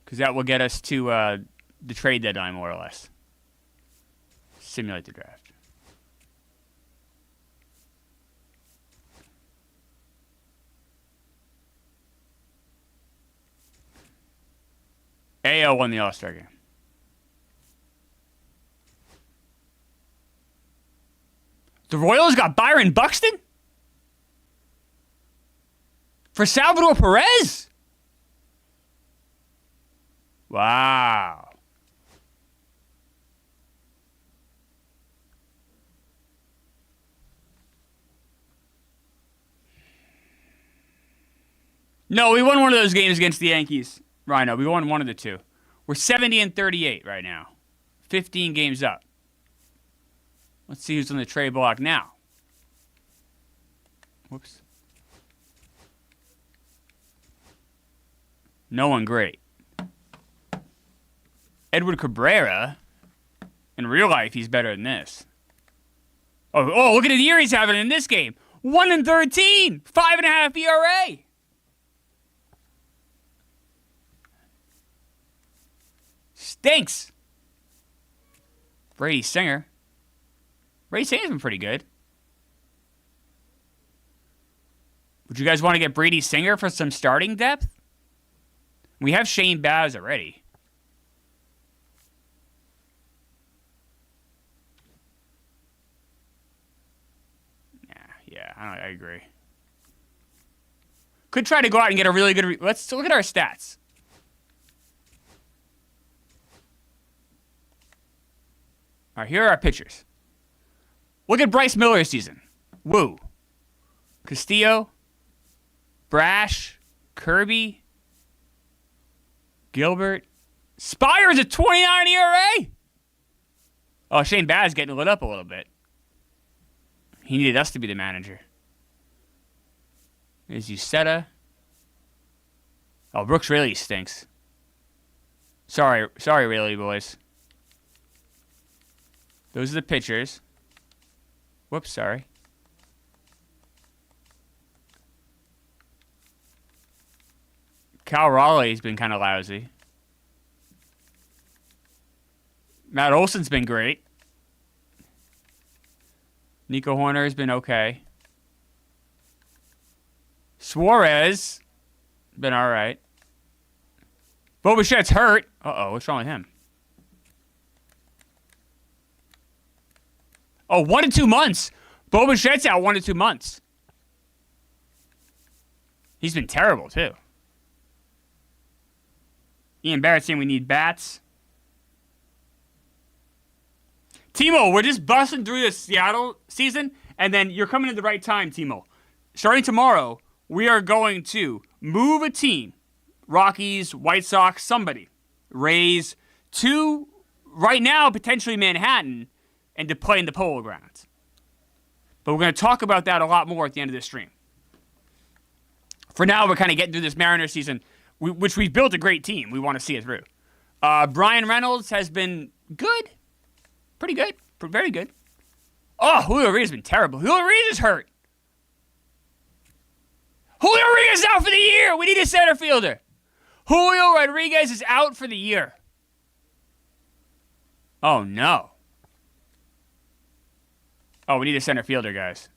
Because that will get us to the trade deadline, more or less. Simulate the draft. AL won the All-Star game. The Royals got Byron Buxton? For Salvador Perez? Wow. No, we won one of those games against the Yankees, Rhino. We won one of the two. We're 70-38 right now. 15 games up. Let's see who's on the trade block now. Whoops. No one great. Edward Cabrera. In real life, he's better than this. Oh, look at the year he's having in this game. 1-13. 5.5 ERA. Stinks. Brady Singer. Brady Singer's been pretty good. Would you guys want to get Brady Singer for some starting depth? We have Shane Baz already. Yeah, I agree. Could try to go out and get a really good... Let's look at our stats. All right, here are our pitchers. Look at Bryce Miller's season. Woo. Castillo, Brash, Kirby, Gilbert. Spires at 29 ERA. Oh, Shane Baz getting lit up a little bit. He needed us to be the manager. There's Uceta. Oh, Brooks Raley stinks. Sorry, Raley boys. Those are the pitchers. Whoops, sorry. Cal Raleigh's been kind of lousy. Matt Olson's been great. Nico Horner's been okay. Suarez, been all right. Bo Bichette's hurt. Uh-oh, what's wrong with him? Oh, 1 to 2 months. Bo Bichette's out 1 to 2 months. He's been terrible, too. Ian Barrett saying we need bats. Timo, we're just busting through the Seattle season, and then you're coming at the right time, Timo. Starting tomorrow, we are going to move a team, Rockies, White Sox, somebody, Rays, to, right now, potentially Manhattan, and to play in the Polo Grounds. But we're going to talk about that a lot more at the end of this stream. For now, we're kind of getting through this Mariners season, which we've built a great team. We want to see it through. Brian Reynolds has been good. Pretty good. Very good. Oh, Julio Rodriguez has been terrible. Julio Rodriguez is hurt. Julio Rodriguez is out for the year. We need a center fielder. Julio Rodriguez is out for the year. Oh, no. Oh, we need a center fielder, guys.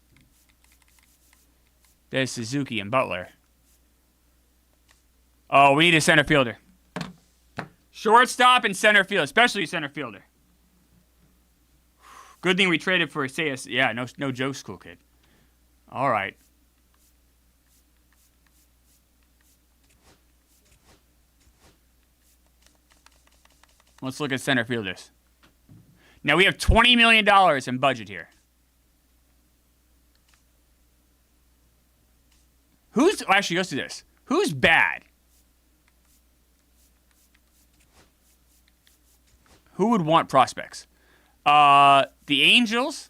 There's Suzuki and Butler. Oh, we need a center fielder. Shortstop and center field, especially center fielder. Good thing we traded for Sayas. Yeah, no jokes, cool kid. All right. Let's look at center fielders. Now we have $20 million in budget here. Actually, let's do this. Who's bad? Who would want prospects? The Angels.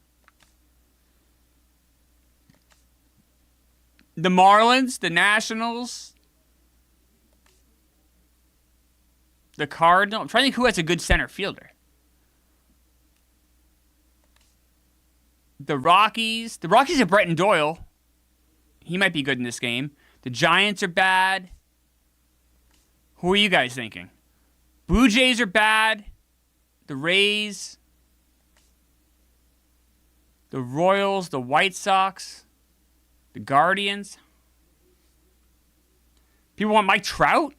The Marlins, the Nationals, the Cardinals. I'm trying to think who has a good center fielder. The Rockies. The Rockies have Bretton Doyle. He might be good in this game. The Giants are bad. Who are you guys thinking? Blue Jays are bad. The Rays. The Royals. The White Sox. The Guardians. People want Mike Trout?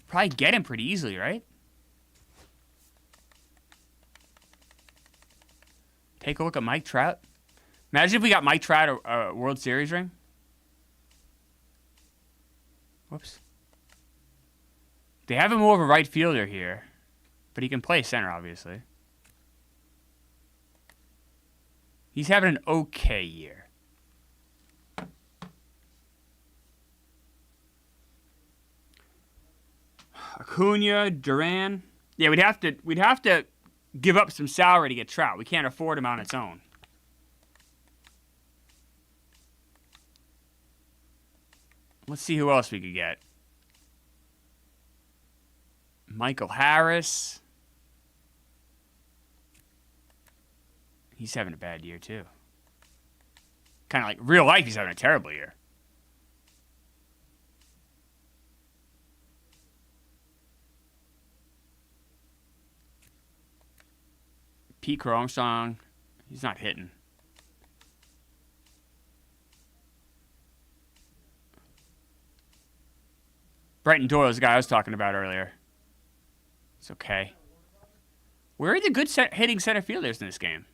Probably get him pretty easily, right? Take a look at Mike Trout. Imagine if we got Mike Trout a World Series ring. Whoops. They have him more of a right fielder here, but he can play center, obviously. He's having an okay year. Acuna, Duran. Yeah, we'd have to give up some salary to get Trout. We can't afford him on its own. Let's see who else we could get. Michael Harris. He's having a bad year, too. Kind of like real life, he's having a terrible year. Pete Armstrong, he's not hitting. Bretton Doyle is the guy I was talking about earlier. It's okay. Where are the good hitting center fielders in this game?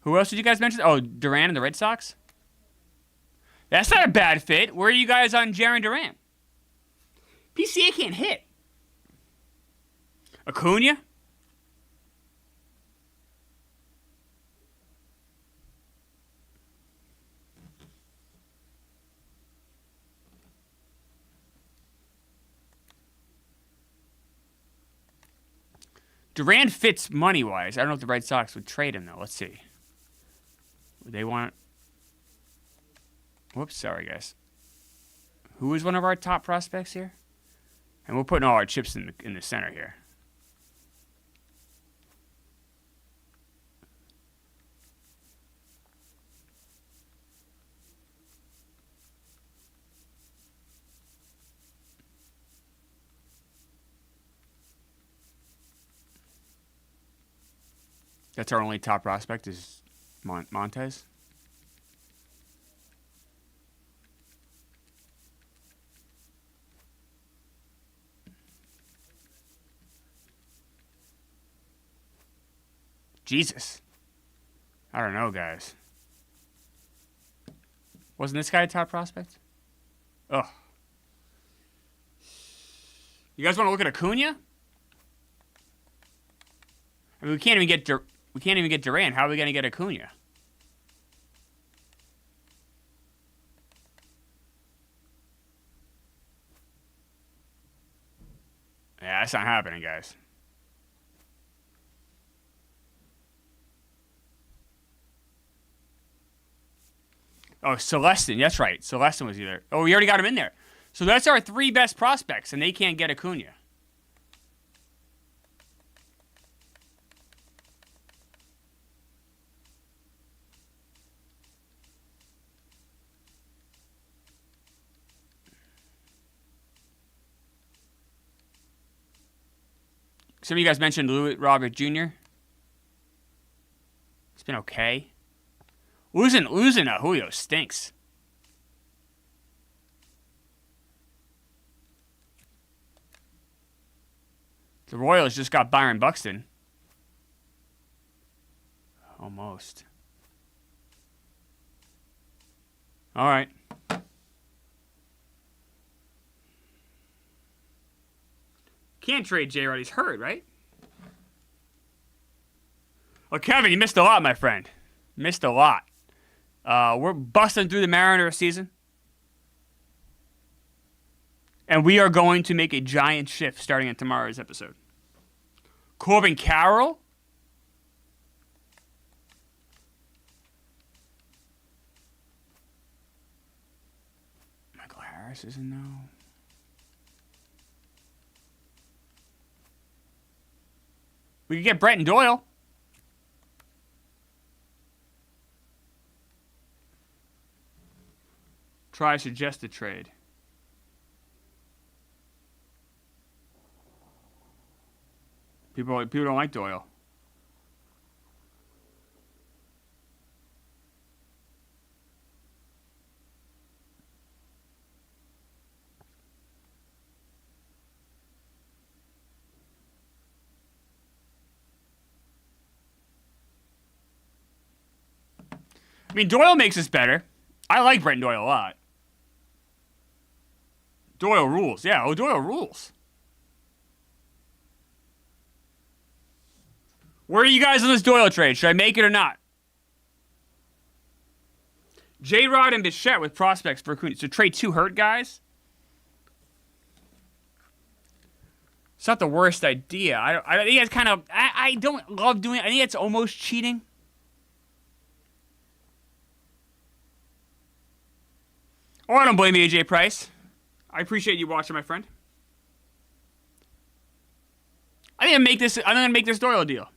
Who else did you guys mention? Oh, Duran and the Red Sox? That's not a bad fit. Where are you guys on Jarren Duran? PCA can't hit. Acuna? Duran fits money-wise. I don't know if the Red Sox would trade him, though. Let's see. Would they want... Whoops, sorry, guys. Who is one of our top prospects here? And we're putting all our chips in the center here. That's our only top prospect is Montez. Jesus. I don't know, guys. Wasn't this guy a top prospect? Ugh. You guys want to look at Acuna? I mean, we can't even get Duran. How are we going to get Acuna? Yeah, that's not happening, guys. Oh, Celestin. That's right. Celestin was either. Oh, we already got him in there. So that's our three best prospects, and they can't get Acuna. Some of you guys mentioned Louis Robert Jr. It's been okay. Losing Julio stinks. The Royals just got Byron Buxton. Almost. All right. Can't trade J-Rod. He's hurt, right? Oh, Kevin, you missed a lot, my friend. Missed a lot. We're busting through the Mariners season. And we are going to make a giant shift starting in tomorrow's episode. Corbin Carroll? Michael Harris is a no. We could get Brett and Doyle. Try suggest a trade. People don't like Doyle. I mean, Doyle makes us better. I like Brent Doyle a lot. Doyle rules. Yeah, Doyle rules. Where are you guys on this Doyle trade? Should I make it or not? J-Rod and Bichette with prospects for Acuna. So trade 2 hurt guys? It's not the worst idea. I think it's kind of... I don't love doing it. I think it's almost cheating. Oh, I don't blame AJ Price. I appreciate you watching, my friend. I'm gonna make this Doyle deal.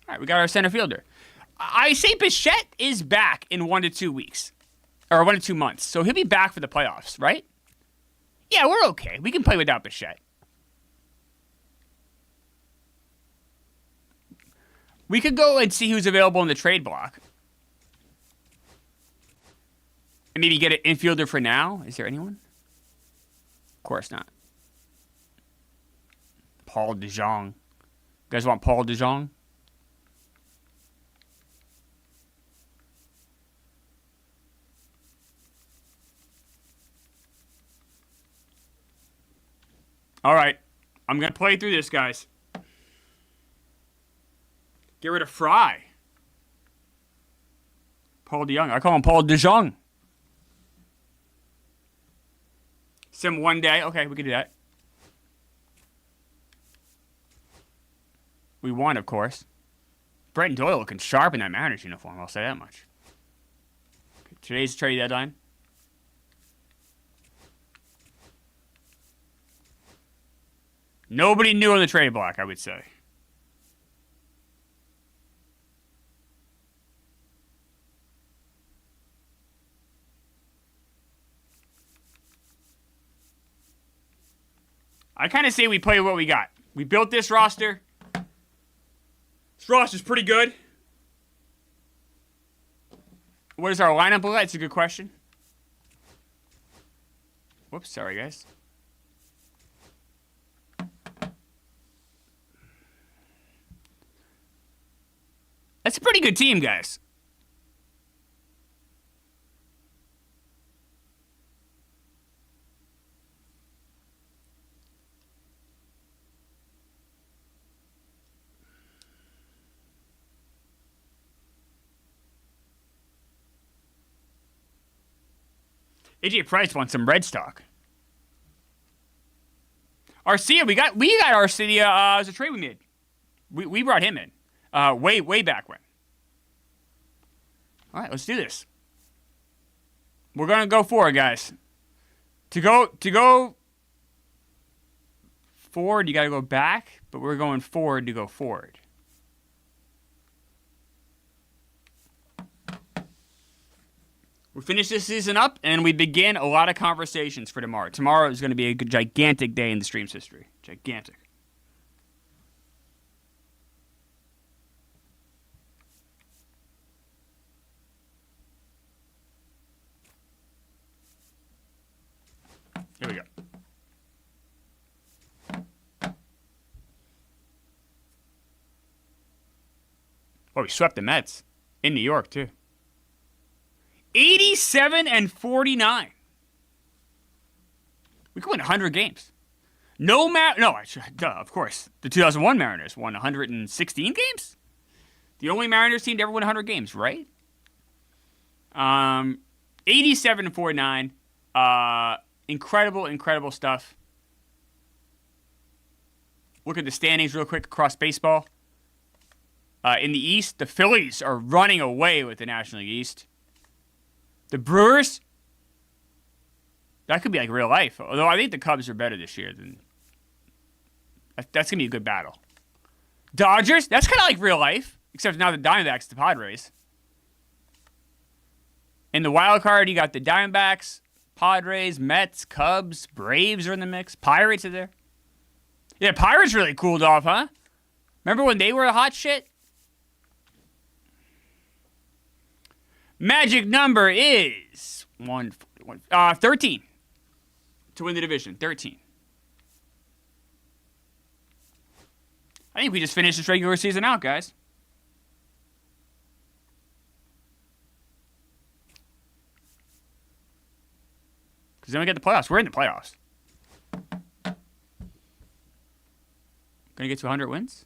All right, we got our center fielder. I say Bichette is back in 1 to 2 weeks. Or 1 to 2 months. So he'll be back for the playoffs, right? Yeah, we're okay. We can play without Bichette. We could go and see who's available in the trade block. And maybe get an infielder for now. Is there anyone? Of course not. Paul DeJong. You guys want Paul DeJong? All right. I'm going to play through this, guys. Get rid of Fry. Paul DeJong. I call him Paul DeJong. Sim 1 day. Okay, we can do that. We won, of course. Brent Doyle looking sharp in that Mariners uniform. I'll say that much. Okay, today's trade deadline. Nobody new on the trade block, I would say. I kind of say we play what we got. We built this roster. This roster's pretty good. What does our lineup look like? It's a good question. Whoops, sorry guys. That's a pretty good team, guys. AJ Price wants some red stock. Arcia, we got Arcia as a trade we made. We brought him in. Way back when. All right, let's do this. We're gonna go forward, guys. To go forward, you gotta go back, but we're going forward to go forward. We finish this season up, and we begin a lot of conversations for tomorrow. Tomorrow is going to be a gigantic day in the stream's history. Gigantic. Here we go. Oh, we swept the Mets in New York, too. 87-49. We could win 100 games. Of course. The 2001 Mariners won 116 games? The only Mariners team to ever win 100 games, right? 87-49. Incredible stuff. Look at the standings real quick across baseball. In the East, the Phillies are running away with the National League East. The Brewers, that could be like real life. Although I think the Cubs are better this year than. That's going to be a good battle. Dodgers, that's kind of like real life. Except now the Diamondbacks, the Padres. In the wild card, you got the Diamondbacks, Padres, Mets, Cubs, Braves are in the mix. Pirates are there. Yeah, Pirates really cooled off, huh? Remember when they were a hot shit? Magic number is 13 to win the division. 13. I think we just finished this regular season out, guys. Because then we get the playoffs. We're in the playoffs. Going to get to 100 wins?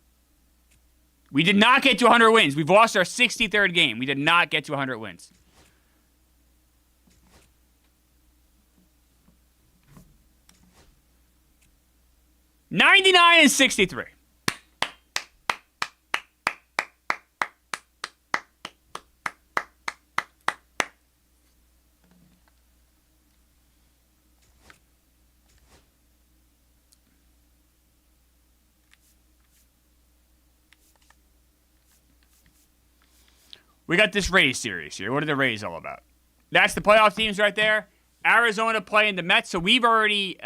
We did not get to 100 wins. We've lost our 63rd game. We did not get to 100 wins. $99-63. We got this Rays series here. What are the Rays all about? That's the playoff teams right there. Arizona playing the Mets, so we've already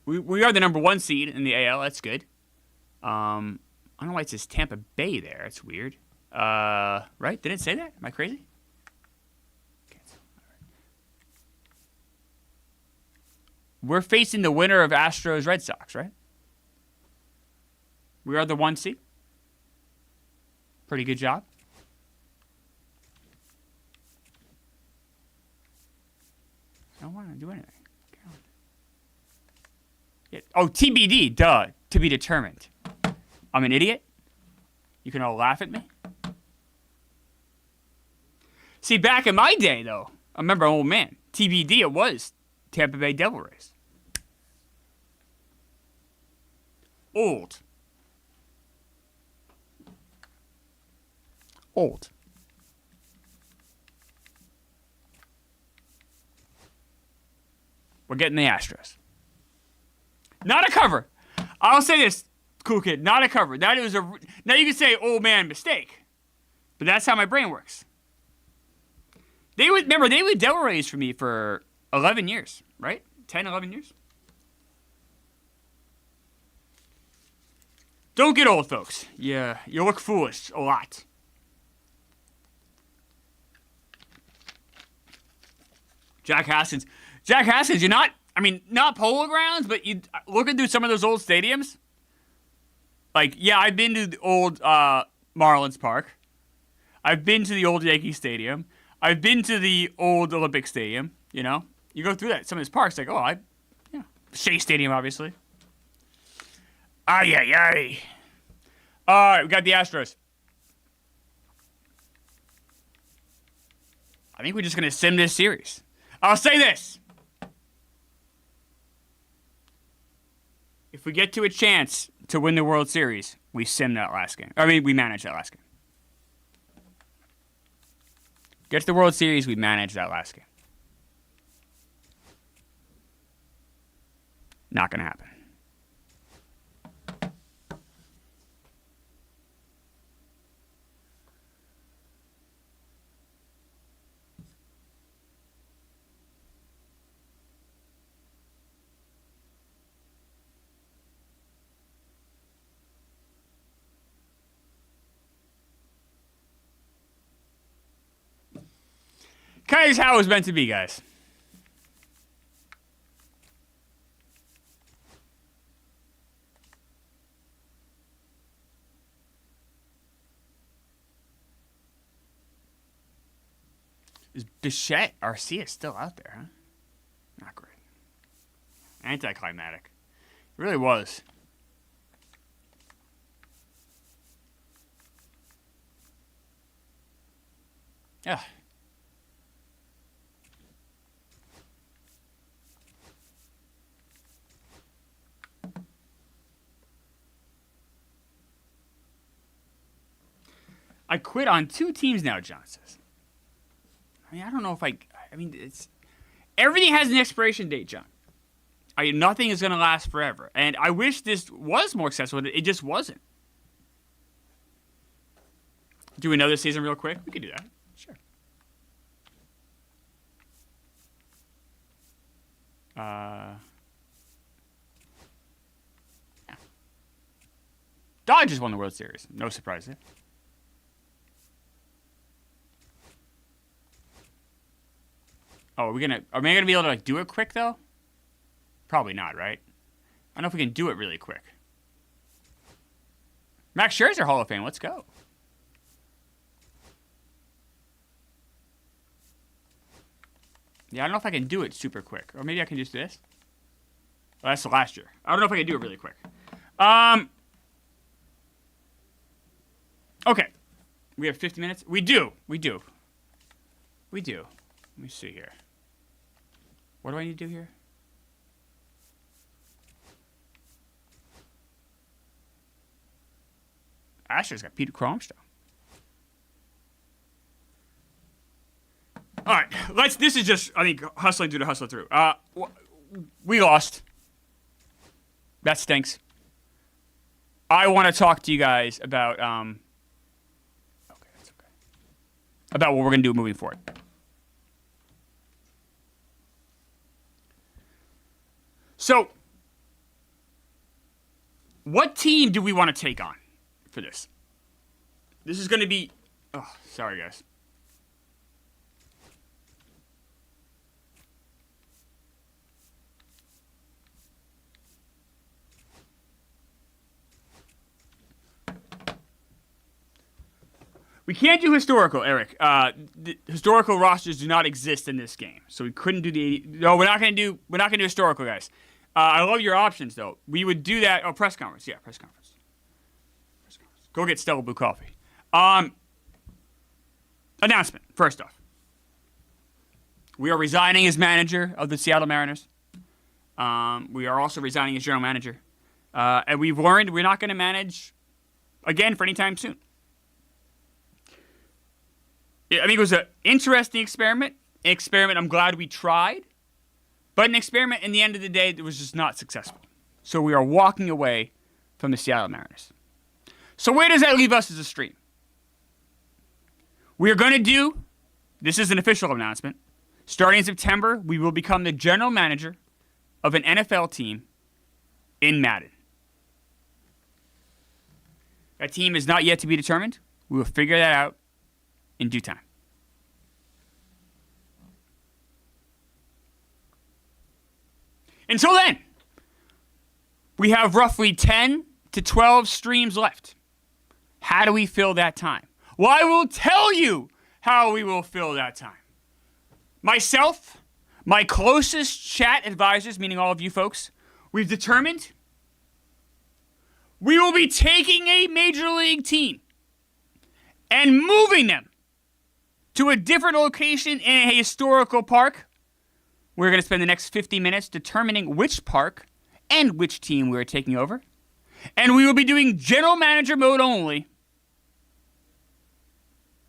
we are the number 1 seed in the AL. That's good. I don't know why it says Tampa Bay there. It's weird. Right? Didn't it say that? Am I crazy? Cancel. All right. We're facing the winner of Astros Red Sox, right? We are the 1 seed. Pretty good job. I don't want to do anything. Yeah. Oh, TBD, duh. To be determined. I'm an idiot. You can all laugh at me. See, back in my day, though, I remember, oh man, TBD, it was Tampa Bay Devil Rays. Old. We're getting the Astros. Not a cover. I'll say this, cool kid, not a cover. That is a. Now you can say, old man, mistake. But that's how my brain works. They were Devil Rays for me for 11 years, right? 10, 11 years? Don't get old, folks. Yeah, you look foolish a lot. Jack Haskins, you're not Polo Grounds, but you looking through some of those old stadiums. Like, yeah, I've been to the old Marlins Park. I've been to the old Yankee Stadium. I've been to the old Olympic Stadium. You know, you go through that some of these parks, like, Shea Stadium, obviously. Ay. All right, we got the Astros. I think we're just gonna sim this series. I'll say this. If we get to a chance to win the World Series, we sim that last game. We manage that last game. Get to the World Series, we manage that last game. Not going to happen. Kind of just how it was meant to be, guys. Is Bichette Arcia still out there, huh? Not great. Anticlimactic. It really was. Ugh. I quit on 2 teams now, John says. I mean, I don't know if I mean, it's everything has an expiration date, John. Nothing is going to last forever. And I wish this was more successful. It just wasn't. Do another season real quick? We could do that. Sure. Yeah. Dodgers won the World Series. No surprise there. Oh, are we gonna be able to do it quick though? Probably not, right? I don't know if we can do it really quick. Max Scherzer, Hall of Fame. Let's go. Yeah, I don't know if I can do it super quick. Or maybe I can just do this. Oh, that's the last year. I don't know if I can do it really quick. Okay. We have 50 minutes? We do. Let me see here. What do I need to do here? Asher's got Peter Cromstone. All right, this is just, I think, hustling through to hustle through. We lost. That stinks. I want to talk to you guys about, okay, that's okay. About what we're going to do moving forward. So, what team do we want to take on for this? This is going to be, oh, sorry guys. We can't do historical, Eric. The historical rosters do not exist in this game, so we couldn't do the. No, we're not gonna do historical, guys. I love your options though. We would do that. Oh, press conference. Yeah, press conference. Go get Stella Blue coffee. Announcement. First off, we are resigning as manager of the Seattle Mariners. We are also resigning as general manager, and we've learned we're not going to manage again for any time soon. I think it was an interesting experiment. An experiment I'm glad we tried. But an experiment, in the end of the day, that was just not successful. So we are walking away from the Seattle Mariners. So where does that leave us as a stream? We are going to do, this is an official announcement, starting in September, we will become the general manager of an NFL team in Madden. That team is not yet to be determined. We will figure that out in due time. Until then, we have roughly 10 to 12 streams left. How do we fill that time? Well, I will tell you how we will fill that time. Myself, my closest chat advisors, meaning all of you folks, we've determined we will be taking a major league team and moving them to a different location in a historical park. We're going to spend the next 50 minutes determining which park and which team we're taking over. And we will be doing general manager mode only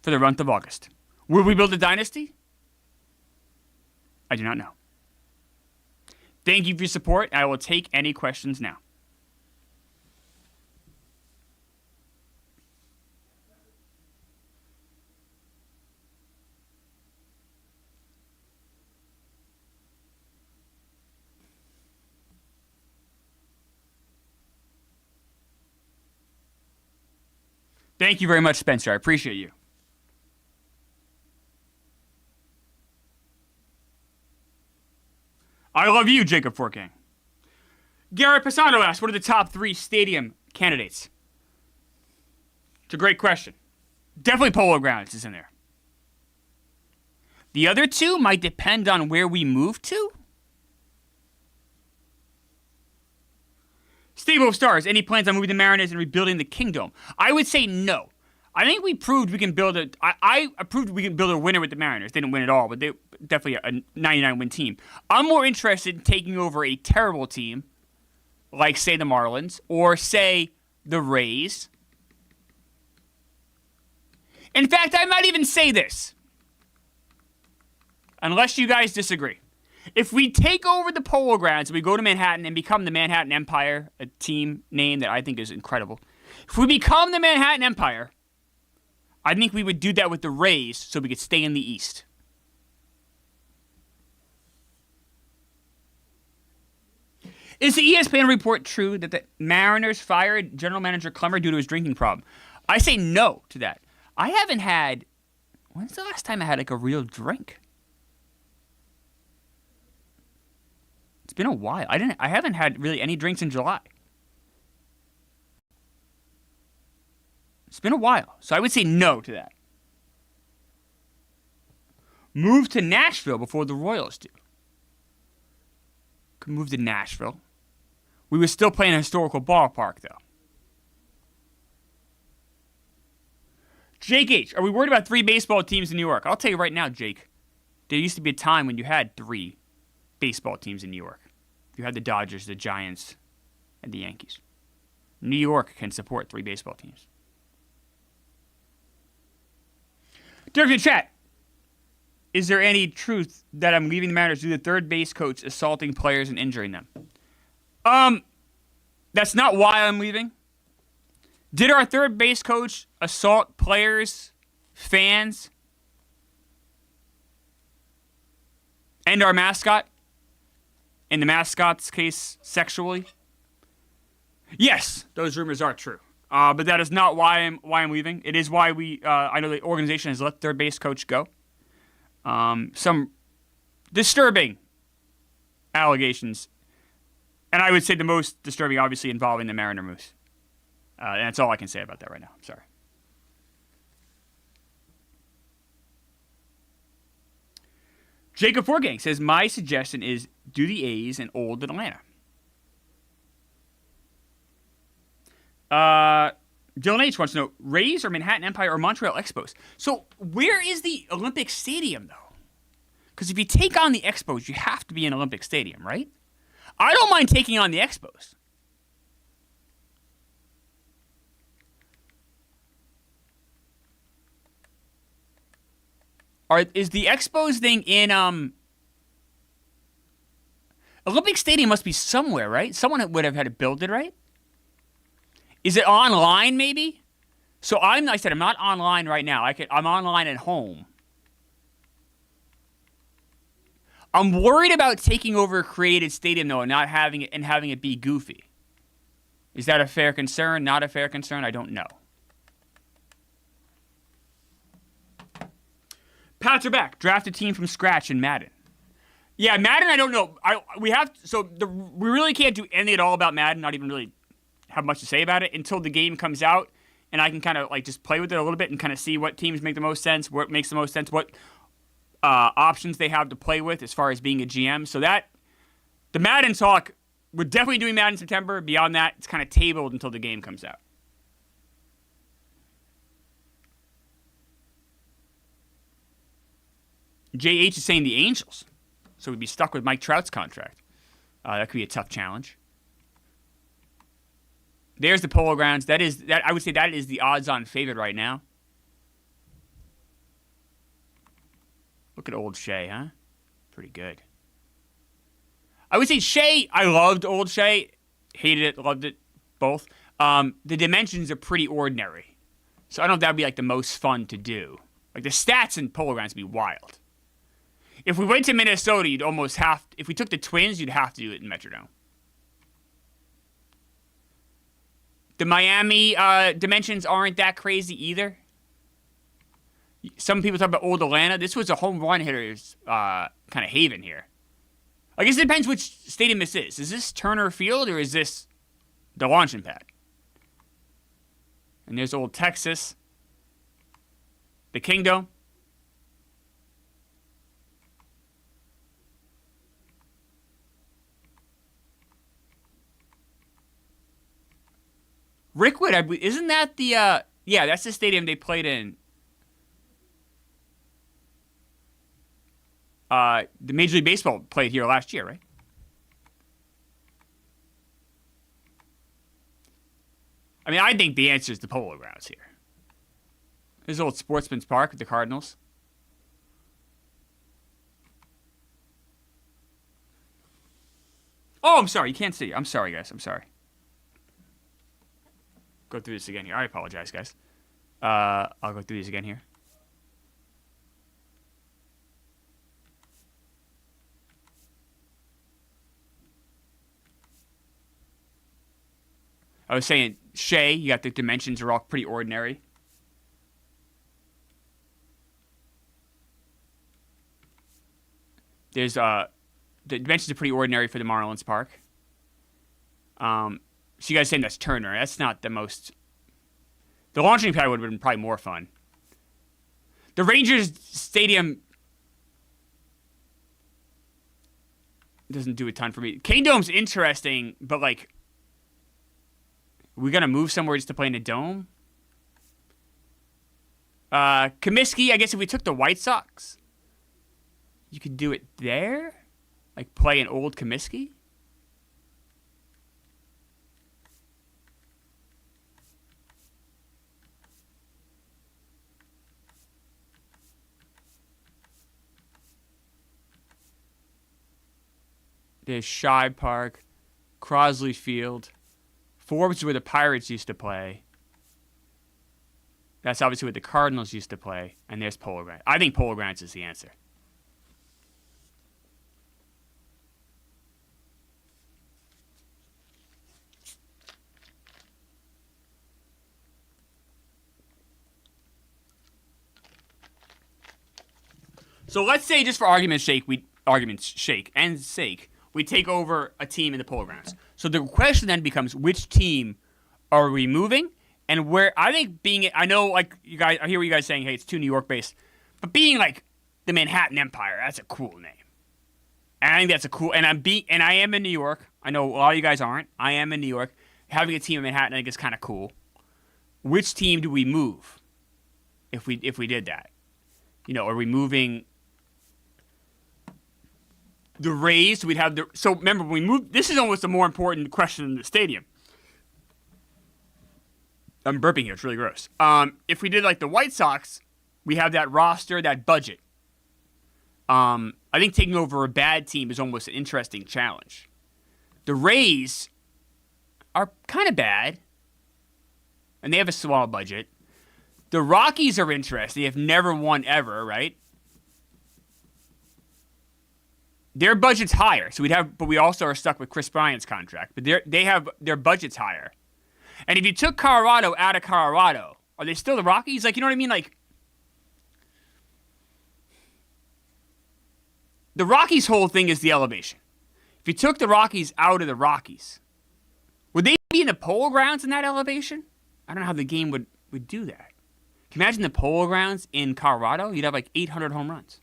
for the month of August. Will we build a dynasty? I do not know. Thank you for your support. I will take any questions now. Thank you very much, Spencer. I appreciate you. I love you, Jacob Forking. Garrett Pisano asked, what are the top 3 stadium candidates? It's a great question. Definitely Polo Grounds is in there. The other 2 might depend on where we move to. Stable of Stars, any plans on moving the Mariners and rebuilding the Kingdom? I would say no. I think we proved we can build a. I proved we can build a winner with the Mariners. They didn't win at all, but they definitely a 99 win team. I'm more interested in taking over a terrible team, like say the Marlins or say the Rays. In fact, I might even say this, unless you guys disagree. If we take over the Polo Grounds and we go to Manhattan and become the Manhattan Empire, a team name that I think is incredible. If we become the Manhattan Empire, I think we would do that with the Rays so we could stay in the East. Is the ESPN report true that the Mariners fired general manager Klemmer due to his drinking problem? I say no to that. I haven't had... When's the last time I had like a real drink? It's been a while. I haven't had really any drinks in July. It's been a while. So I would say no to that. Move to Nashville before the Royals do. Could move to Nashville. We would still play in a historical ballpark, though. Jake H., are we worried about 3 baseball teams in New York? I'll tell you right now, Jake. There used to be a time when you had 3 baseball teams in New York. You had the Dodgers, the Giants, and the Yankees. New York can support 3 baseball teams. Dirk in chat. Is there any truth that I'm leaving the Mariners due to the third base coach assaulting players and injuring them? That's not why I'm leaving. Did our third base coach assault players, fans, and our mascot? In the mascot's case, sexually? Yes, those rumors are true. But that is not why I'm leaving. It is why I know the organization has let third base coach go. Some disturbing allegations. And I would say the most disturbing, obviously, involving the Mariner Moose. And that's all I can say about that right now. I'm sorry. Jacob Forgang says, my suggestion is do the A's in old Atlanta. Dylan H. wants to know, Rays or Manhattan Empire or Montreal Expos? So where is the Olympic Stadium, though? Because if you take on the Expos, you have to be in Olympic Stadium, right? I don't mind taking on the Expos. Is the Expos thing in Olympic Stadium must be somewhere, right? Someone would have had to build it, right? Is it online, maybe? So like I said, I'm not online right now. I'm online at home. I'm worried about taking over a created stadium, though, and not having it be goofy. Is that a fair concern? Not a fair concern? I don't know. Pats are back. Draft a team from scratch in Madden. Yeah, Madden, I don't know. We really can't do anything at all about Madden, not even really have much to say about it until the game comes out, and I can kind of like just play with it a little bit and kind of see what teams make the most sense, what makes the most sense, what options they have to play with as far as being a GM. So that the Madden talk, we're definitely doing Madden in September. Beyond that, it's kind of tabled until the game comes out. JH is saying the Angels. So we'd be stuck with Mike Trout's contract. That could be a tough challenge. There's the Polo Grounds. I would say that is the odds-on favorite right now. Look at Old Shea, huh? Pretty good. I would say Shea, I loved Old Shea. Hated it, loved it, both. The dimensions are pretty ordinary. So I don't know if that would be like the most fun to do. Like the stats in Polo Grounds would be wild. If we went to Minnesota, you'd almost have to, if we took the Twins, you'd have to do it in Metrodome. The Miami dimensions aren't that crazy either. Some people talk about old Atlanta. This was a home run hitter's kind of haven here. I guess it depends which stadium this is. Is this Turner Field or is this the launching pad? And there's old Texas. The Kingdom. Rickwood, isn't that the Yeah, that's the stadium they played in. The Major League Baseball played here last year, right? I mean, I think the answer is the Polo Grounds here. This is old Sportsman's Park with the Cardinals. Oh, I'm sorry. You can't see. I'm sorry, guys. I'm sorry. Go through this again here. I apologize, guys. I'll go through these again here. I was saying, Shea, you got the dimensions are all pretty ordinary. There's the dimensions are pretty ordinary for the Marlins Park. So you guys saying that's Turner? That's not the most. The launching pad would have been probably more fun. The Rangers Stadium doesn't do a ton for me. Kane Dome's interesting, but like, we gonna move somewhere just to play in a dome? Comiskey, I guess if we took the White Sox, you could do it there? Like play an old Comiskey? There's Shibe Park, Crosley Field. Forbes is where the Pirates used to play. That's obviously where the Cardinals used to play. And there's Polo Grounds. I think Polo Grounds is the answer. So let's say, just for argument's sake, we take over a team in the Polo Grounds. So the question then becomes, which team are we moving? And where, I think I know, like, you guys, I hear what you guys saying, hey, it's too New York based. But being like the Manhattan Empire, that's a cool name. And I think that's a cool, and I am in New York. I know a lot of you guys aren't. I am in New York. Having a team in Manhattan, I think is kind of cool. Which team do we move if we did that? You know, are we moving the Rays? We'd have so remember, when we move, this is almost a more important question than the stadium. I'm burping here. It's really gross. If we did like the White Sox, we have that roster, that budget. I think taking over a bad team is almost an interesting challenge. The Rays are kind of bad, and they have a small budget. The Rockies are interesting. They have never won ever, right? Their budget's higher, so but we also are stuck with Chris Bryant's contract. But their budget's higher. And if you took Colorado out of Colorado, are they still the Rockies? Like, you know what I mean? Like, the Rockies' whole thing is the elevation. If you took the Rockies out of the Rockies, would they be in the Polo Grounds in that elevation? I don't know how the game would do that. Can you imagine the Polo Grounds in Colorado? You'd have like 800 home runs.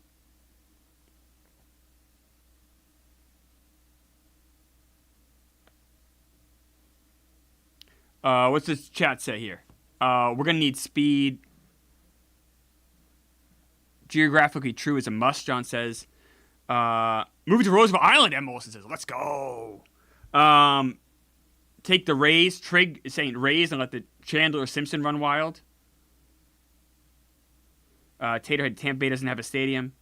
What's this chat say here? We're going to need speed. Geographically true is a must, John says. Move to Roosevelt Island, M. Wilson says. Let's go. Take the Rays. Trig is saying Rays and let the Chandler Simpson run wild. Taterhead, Tampa Bay doesn't have a stadium.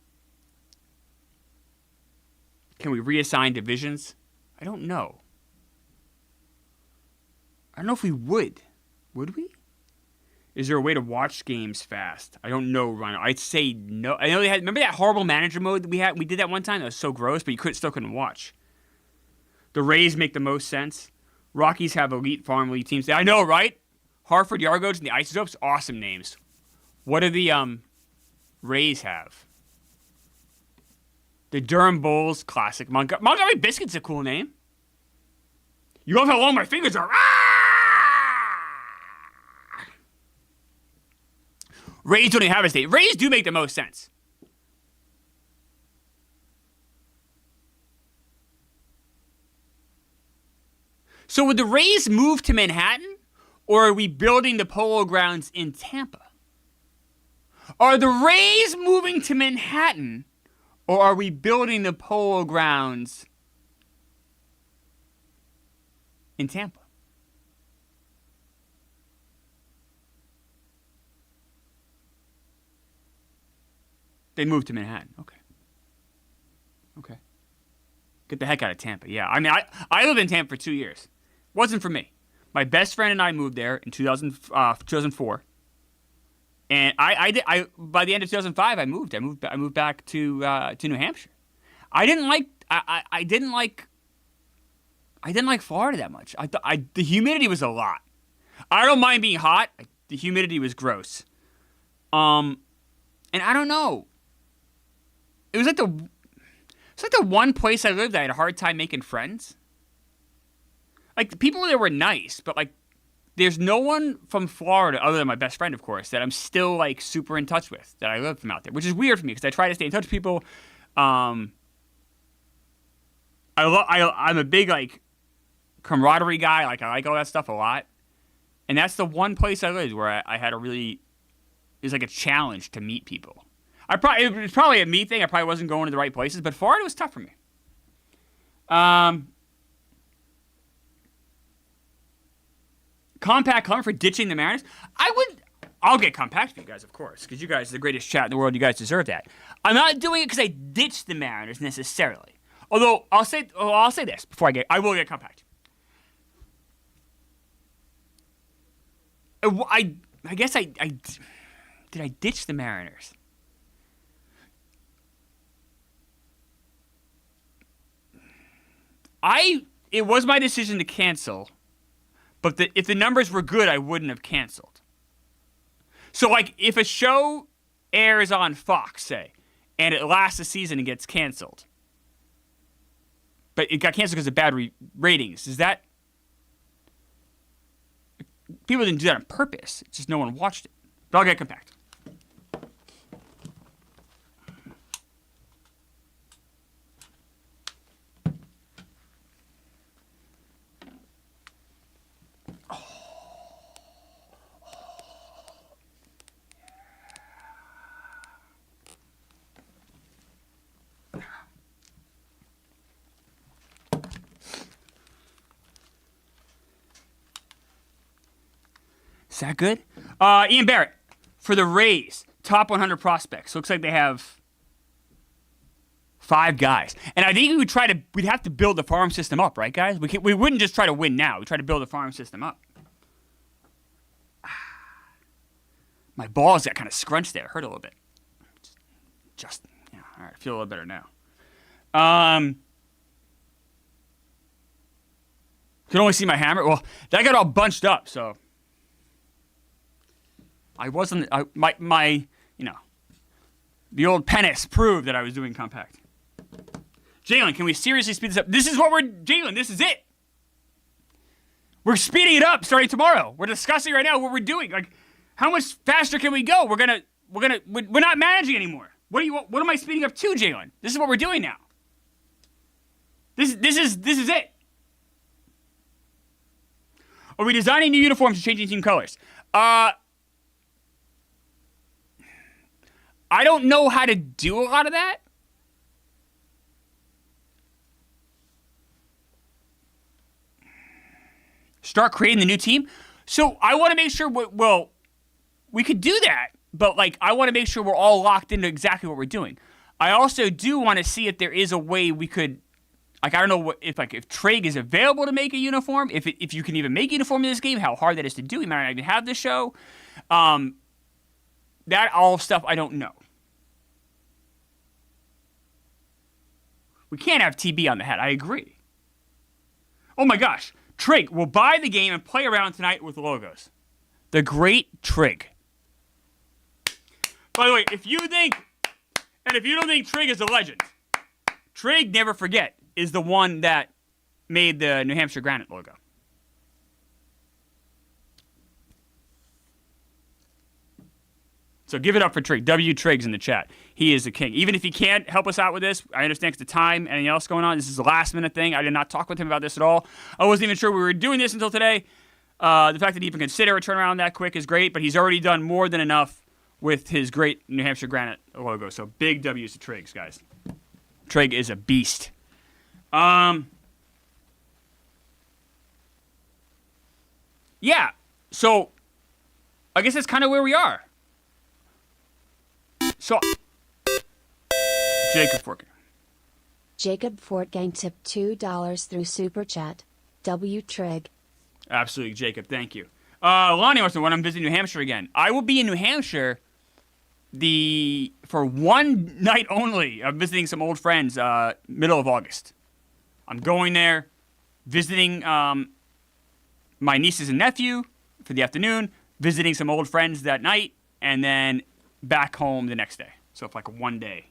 Can we reassign divisions? I don't know. I don't know if we would. Would we? Is there a way to watch games fast? I don't know, Ryan. I'd say no. I know they had. Remember that horrible manager mode that we had? We did that one time. That was so gross, but you still couldn't watch. The Rays make the most sense. Rockies have elite farm league teams. I know, right? Hartford Yargos and the Isotopes, awesome names. What do the Rays have? The Durham Bulls, classic. Montgomery Biscuit's a cool name. You love how long my fingers are. Rays don't even have a state. Rays do make the most sense. So would the Rays move to Manhattan, or are we building the Polo Grounds in Tampa? Are the Rays moving to Manhattan, or are we building the Polo Grounds in Tampa? They moved to Manhattan. Okay. Get the heck out of Tampa. Yeah, I mean, I lived in Tampa for 2 years. Wasn't for me. My best friend and I moved there in 2004. And I by the end of 2005 I moved back to New Hampshire. I didn't like Florida that much. The humidity was a lot. I don't mind being hot. The humidity was gross. And I don't know. It was like the one place I lived that I had a hard time making friends. Like, the people there were nice, but, like, there's no one from Florida, other than my best friend, of course, that I'm still, like, super in touch with, that I live from out there, which is weird for me, because I try to stay in touch with people. I'm a big, like, camaraderie guy. Like, I like all that stuff a lot. And that's the one place I lived where I had it was like a challenge to meet people. It was probably a me thing. I probably wasn't going to the right places, but Florida was tough for me. Compact Klemmer for ditching the Mariners. I'll get compact for you guys, of course, because you guys are the greatest chat in the world. You guys deserve that. I'm not doing it because I ditched the Mariners necessarily. Although I'll say this before I will get compact. I guess I did I ditch the Mariners? It was my decision to cancel. But if the numbers were good, I wouldn't have canceled. So, like, if a show airs on Fox, say, and it lasts a season and gets canceled, but it got canceled because of bad ratings, is that... People didn't do that on purpose. It's just no one watched it. But I'll get compact. Is that good? Ian Barrett, for the Rays, top 100 prospects. Looks like they have 5 guys. And I think we'd have to build the farm system up, right, guys? We wouldn't just try to win now. We'd try to build the farm system up. My balls got kind of scrunched there. Hurt a little bit. Yeah, all right, I feel a little better now. You can only see my hammer. Well, that got all bunched up, so... I wasn't, the old penis proved that I was doing compact. Jalen, can we seriously speed this up? Jalen, this is it. We're speeding it up starting tomorrow. We're discussing right now what we're doing. Like, how much faster can we go? We're not managing anymore. What am I speeding up to, Jalen? This is what we're doing now. This is it. Are we designing new uniforms and changing team colors? I don't know how to do a lot of that. Start creating the new team. So I want to make sure, we could do that, but like I want to make sure we're all locked into exactly what we're doing. I also do want to see if there is a way we could, like, I don't know if Trig is available to make a uniform, if you can even make a uniform in this game, how hard that is to do. We might not even have the show. That all stuff I don't know. We can't have TB on the head. I agree. Oh my gosh. Trig will buy the game and play around tonight with logos. The great Trig. By the way, if you don't think Trig is a legend, Trig, never forget, is the one that made the New Hampshire Granite logo. So give it up for Trig. W. Triggs in the chat. He is the king. Even if he can't help us out with this, I understand because the time, anything else going on. This is a last minute thing. I did not talk with him about this at all. I wasn't even sure we were doing this until today. The fact that he even consider a turnaround that quick is great, but he's already done more than enough with his great New Hampshire Granite logo. So big W's to Triggs, guys. Trig is a beast. Yeah, so I guess that's kind of where we are. So, Jacob Fortgang. Jacob Fortgang tipped $2 through Super Chat. W. Trig. Absolutely, Jacob. Thank you. Lonnie wants to know when I'm visiting New Hampshire again. I will be in New Hampshire for one night only. I'm visiting some old friends middle of August. I'm going there, visiting my nieces and nephew for the afternoon, visiting some old friends that night, and then back home the next day. So it's like one day.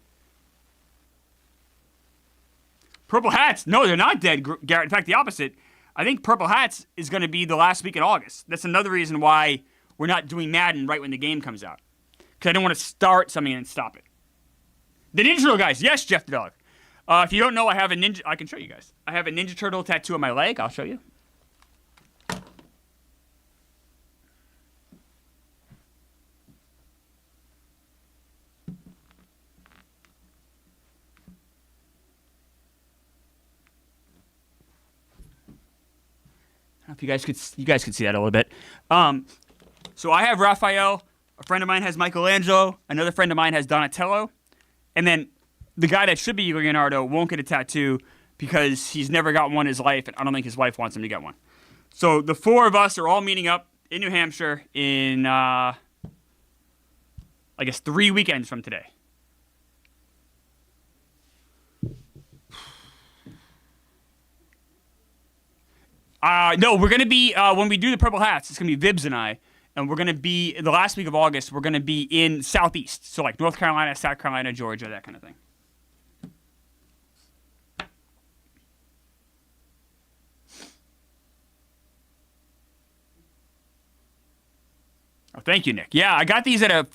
Purple Hats, no, they're not dead, Garrett. In fact, the opposite. I think Purple Hats is going to be the last week in August. That's another reason why we're not doing Madden right when the game comes out. Because I don't want to start something and stop it. The Ninja Turtle guys, yes, Jeff the Dog. If you don't know, I have a Ninja. I can show you guys. I have a Ninja Turtle tattoo on my leg. I'll show you. I don't know if you guys could see that a little bit. So I have Raphael. A friend of mine has Michelangelo. Another friend of mine has Donatello. And then the guy that should be Leonardo won't get a tattoo because he's never got one in his life, and I don't think his wife wants him to get one. So the four of us are all meeting up in New Hampshire in, I guess, 3 weekends from today. No, we're going to be, when we do the Purple Hats, it's going to be Vibs and I, and we're going to be, the last week of August, we're going to be in Southeast. So like North Carolina, South Carolina, Georgia, that kind of thing. Oh, thank you, Nick. Yeah, I got these at a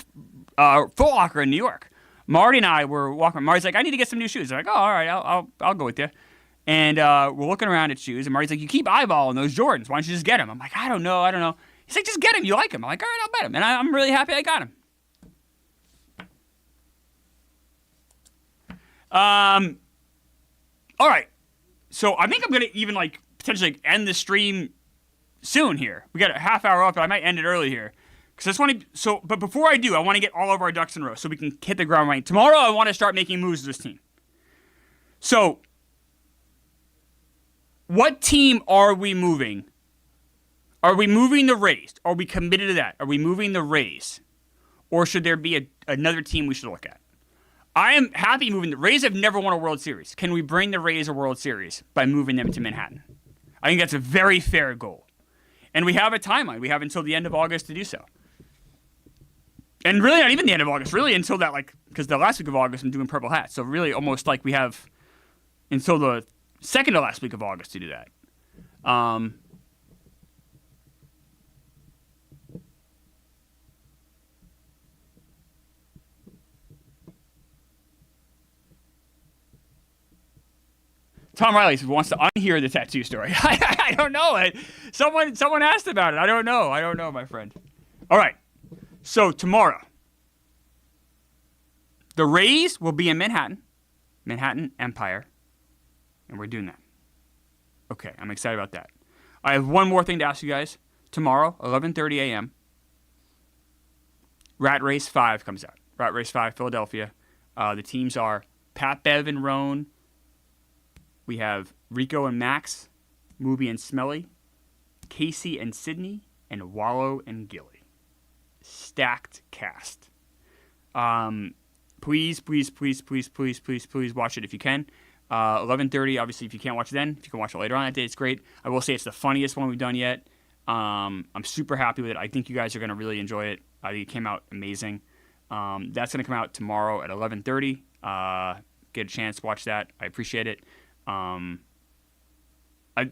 Foot Locker in New York. Marty and I were walking. Marty's like, I need to get some new shoes. I'm like, oh, all right, I'll go with you. And we're looking around at shoes, and Marty's like, you keep eyeballing those Jordans. Why don't you just get them? I'm like, I don't know. He's like, just get them. You like them. I'm like, all right, I'll bet them. And I'm really happy I got them. All right. So I think I'm going to even, like, potentially end the stream soon here. We got a half hour up, but I might end it early here. Because I just want to, but before I do, I want to get all of our ducks in a row so we can hit the ground running. Tomorrow, I want to start making moves with this team. So, what team are we moving? Are we moving the Rays? Are we committed to that? Are we moving the Rays? Or should there be another team we should look at? I am happy moving. The Rays have never won a World Series. Can we bring the Rays a World Series by moving them to Manhattan? I think that's a very fair goal. And we have a timeline. We have until the end of August to do so. And really not even the end of August. Really until that, like, because the last week of August I'm doing Purple Hats. So really almost like we have until the second to last week of August to do that. Tom Riley wants to unhear the tattoo story. I don't know. Someone asked about it. I don't know, my friend. All right. So tomorrow, the Rays will be in Manhattan Empire, and we're doing that. Okay, I'm excited about that. I have one more thing to ask you guys. Tomorrow, 11:30 a.m., Rat Race 5 comes out. Rat Race 5, Philadelphia. The teams are Pat, Bev, and Roan. We have Rico and Max, Mooby and Smelly, Casey and Sydney, and Wallow and Gilly. Stacked cast. Please watch it if you can. 11:30, obviously, if you can't watch it then, if you can watch it later on that day, it's great. I will say it's the funniest one we've done yet. I'm super happy with it. I think you guys are going to really enjoy it. I think it came out amazing. That's going to come out tomorrow at 11:30. Get a chance to watch that. I appreciate it.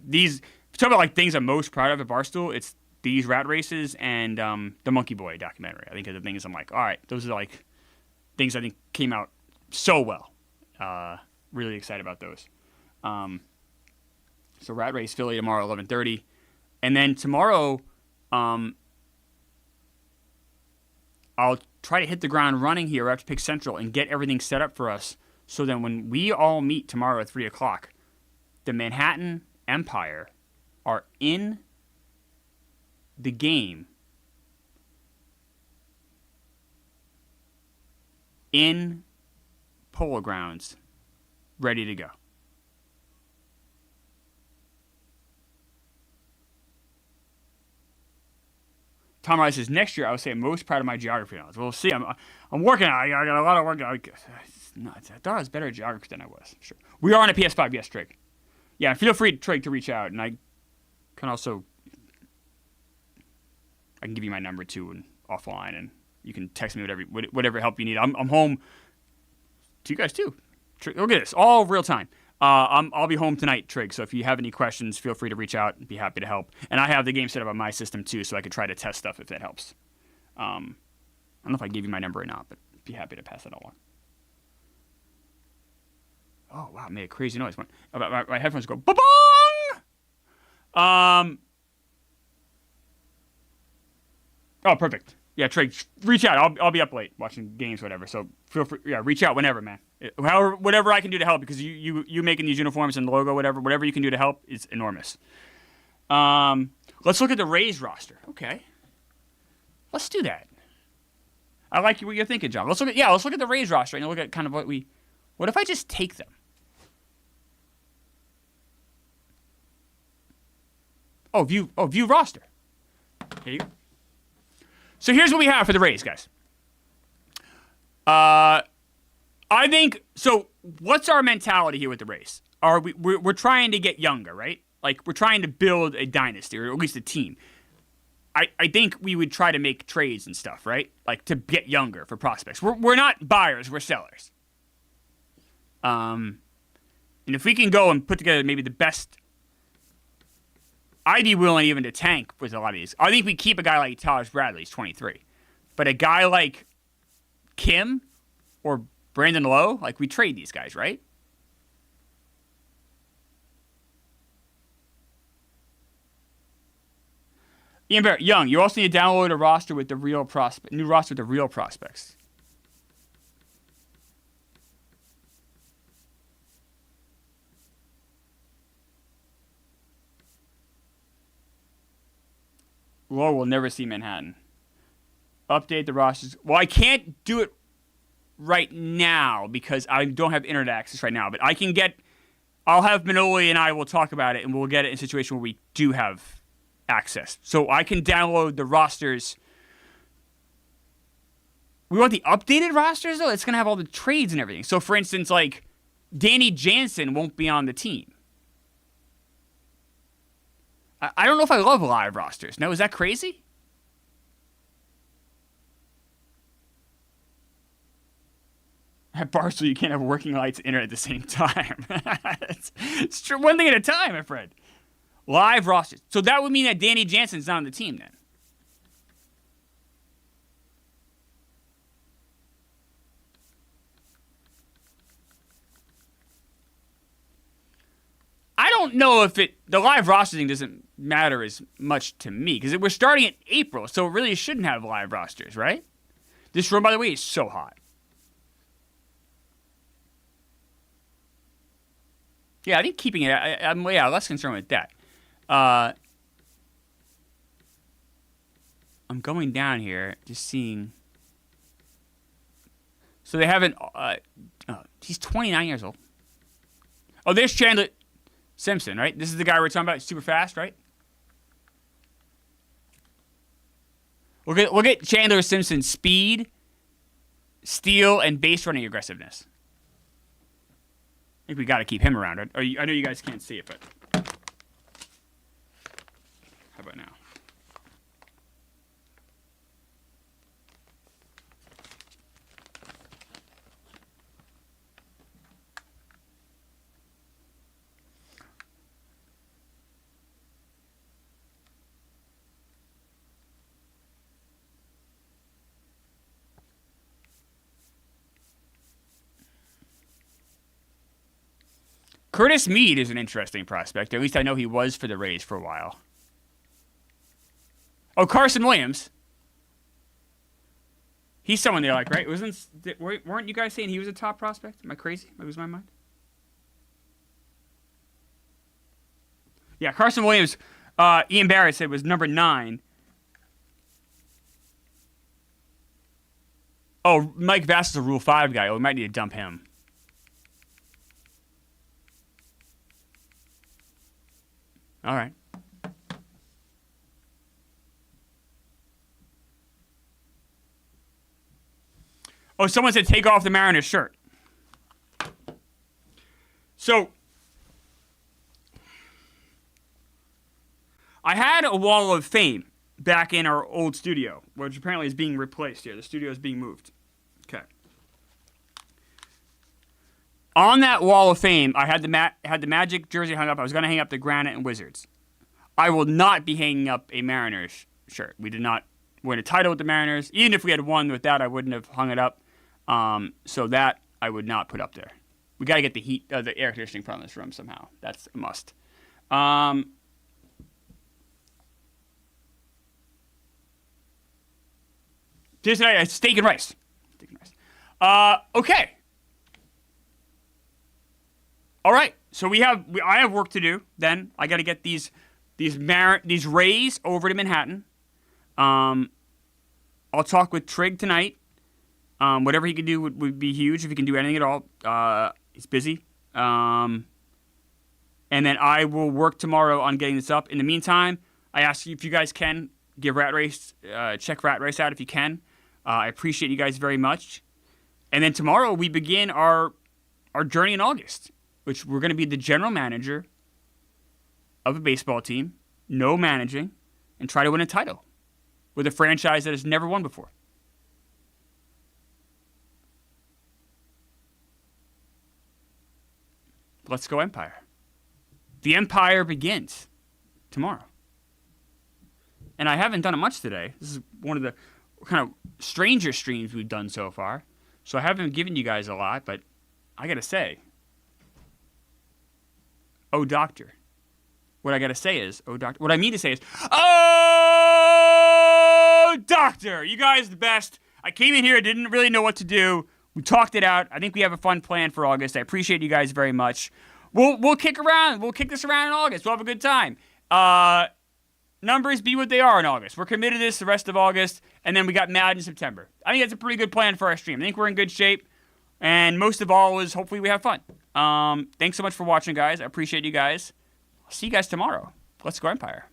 These talk about like things I'm most proud of at Barstool. It's these rat races and the Monkey Boy documentary. I think are the things I'm like, all right, those are like things I think came out so well. Really excited about those. So Rat Race Philly tomorrow, 11:30, and then tomorrow I'll try to hit the ground running here after Pick Central and get everything set up for us so then when we all meet tomorrow at 3 o'clock, the Manhattan Empire are in the game in Polo Grounds, ready to go. Tom Rice says, next year I would say I'm most proud of my geography knowledge. We'll see. I'm working on it. I got a lot of work. I thought I was better at geography than I was. Sure. We are on a PS5, yes, Trig. Yeah, feel free, Trig, to reach out. And I can also, I can give you my number too and offline. And you can text me whatever help you need. I'm home to you guys too. Trig, look at this, all real time. I'll be home tonight, Trig, so if you have any questions, feel free to reach out and be happy to help. And I have the game set up on my system, too, so I could try to test stuff if that helps. I don't know if I gave you my number or not, but be happy to pass that along. Oh, wow, it made a crazy noise. My headphones go, ba-bong! Oh, perfect. Yeah, Trig, reach out. I'll be up late watching games, whatever, so feel free. Yeah, reach out whenever, man. Whatever I can do to help, because you making these uniforms and the logo, whatever you can do to help is enormous. Let's look at the Rays roster. Okay, let's do that. I like what you're thinking, John. Let's look at the Rays roster and look at kind of what if I just take them? View roster. Here you go. So here's what we have for the Rays, guys. I think so. What's our mentality here with the Rays? We're trying to get younger, right? Like we're trying to build a dynasty or at least a team. I think we would try to make trades and stuff, right? Like to get younger for prospects. We're not buyers, we're sellers. And if we can go and put together maybe the best, I'd be willing even to tank with a lot of these. I think we keep a guy like Taj Bradley, he's 23. But a guy like Kim or Brandon Lowe, like we trade these guys, right? Ian Barrett, Young, you also need to download a roster with the real new roster with the real prospects. Lowe will never see Manhattan. Update the rosters. Well, I can't do it right now because I don't have internet access right now, but I'll have Manoli and I will talk about it and we'll get it in a situation where we do have access. So I can download the rosters. We want the updated rosters though? It's going to have all the trades and everything. So for instance, like Danny Jansen won't be on the team. I don't know if I love live rosters. Now, is that crazy? At Barstool, you can't have working lights and internet at the same time. it's true. One thing at a time, my friend. Live rosters. So that would mean that Danny Jansen's not on the team then. I don't know if the live roster thing doesn't matter as much to me because we're starting in April, so it really shouldn't have live rosters, right? This room, by the way, is so hot. Yeah, I think keeping it. I'm less concerned with that. I'm going down here, just seeing. So they haven't. He's 29 years old. Oh, there's Chandler Simpson, right? This is the guy we're talking about. He's super fast, right? We'll get Chandler Simpson's speed, steal, and base running aggressiveness. I think we got to keep him around. I know you guys can't see it, but how about now? Curtis Mead is an interesting prospect. At least I know he was for the Rays for a while. Oh, Carson Williams. He's someone they like, right? Weren't you guys saying he was a top prospect? Am I crazy? Am I losing my mind? Yeah, Carson Williams, Ian Barrett said was number 9. Oh, Mike Vass is a Rule 5 guy. Oh, we might need to dump him. All right. Oh, someone said take off the Mariners shirt. So, I had a wall of fame back in our old studio, which apparently is being replaced here. The studio is being moved. Okay. On that wall of fame, I had the Magic jersey hung up. I was going to hang up the Granite and Wizards. I will not be hanging up a Mariners shirt. We did not win a title with the Mariners. Even if we had won with that, I wouldn't have hung it up. So that I would not put up there. We got to get the heat, the air conditioning from this room somehow. That's a must. Just steak and rice. Okay. All right. So I have work to do. Then I got to get these Rays over to Manhattan. I'll talk with Trigg tonight. Whatever he can do would be huge if he can do anything at all. He's busy. And then I will work tomorrow on getting this up. In the meantime, I ask you if you guys can give Rat Race, check Rat Race out if you can. I appreciate you guys very much. And then tomorrow we begin our journey in August, which we're going to be the general manager of a baseball team, no managing, and try to win a title with a franchise that has never won before. Let's go Empire. The Empire begins tomorrow. And I haven't done it much today. This is one of the kind of stranger streams we've done so far. So I haven't given you guys a lot, but I got to say, oh, doctor. What I got to say is, oh, doctor. What I mean to say is, oh, doctor. You guys are the best. I came in here, I didn't really know what to do. We talked it out. I think we have a fun plan for August. I appreciate you guys very much. We'll kick around. We'll kick this around in August. We'll have a good time. Numbers be what they are in August. We're committed to this the rest of August, and then we got Mad in September. I think that's a pretty good plan for our stream. I think we're in good shape, and most of all is hopefully we have fun. Thanks so much for watching, guys. I appreciate you guys. I'll see you guys tomorrow. Let's go Empire.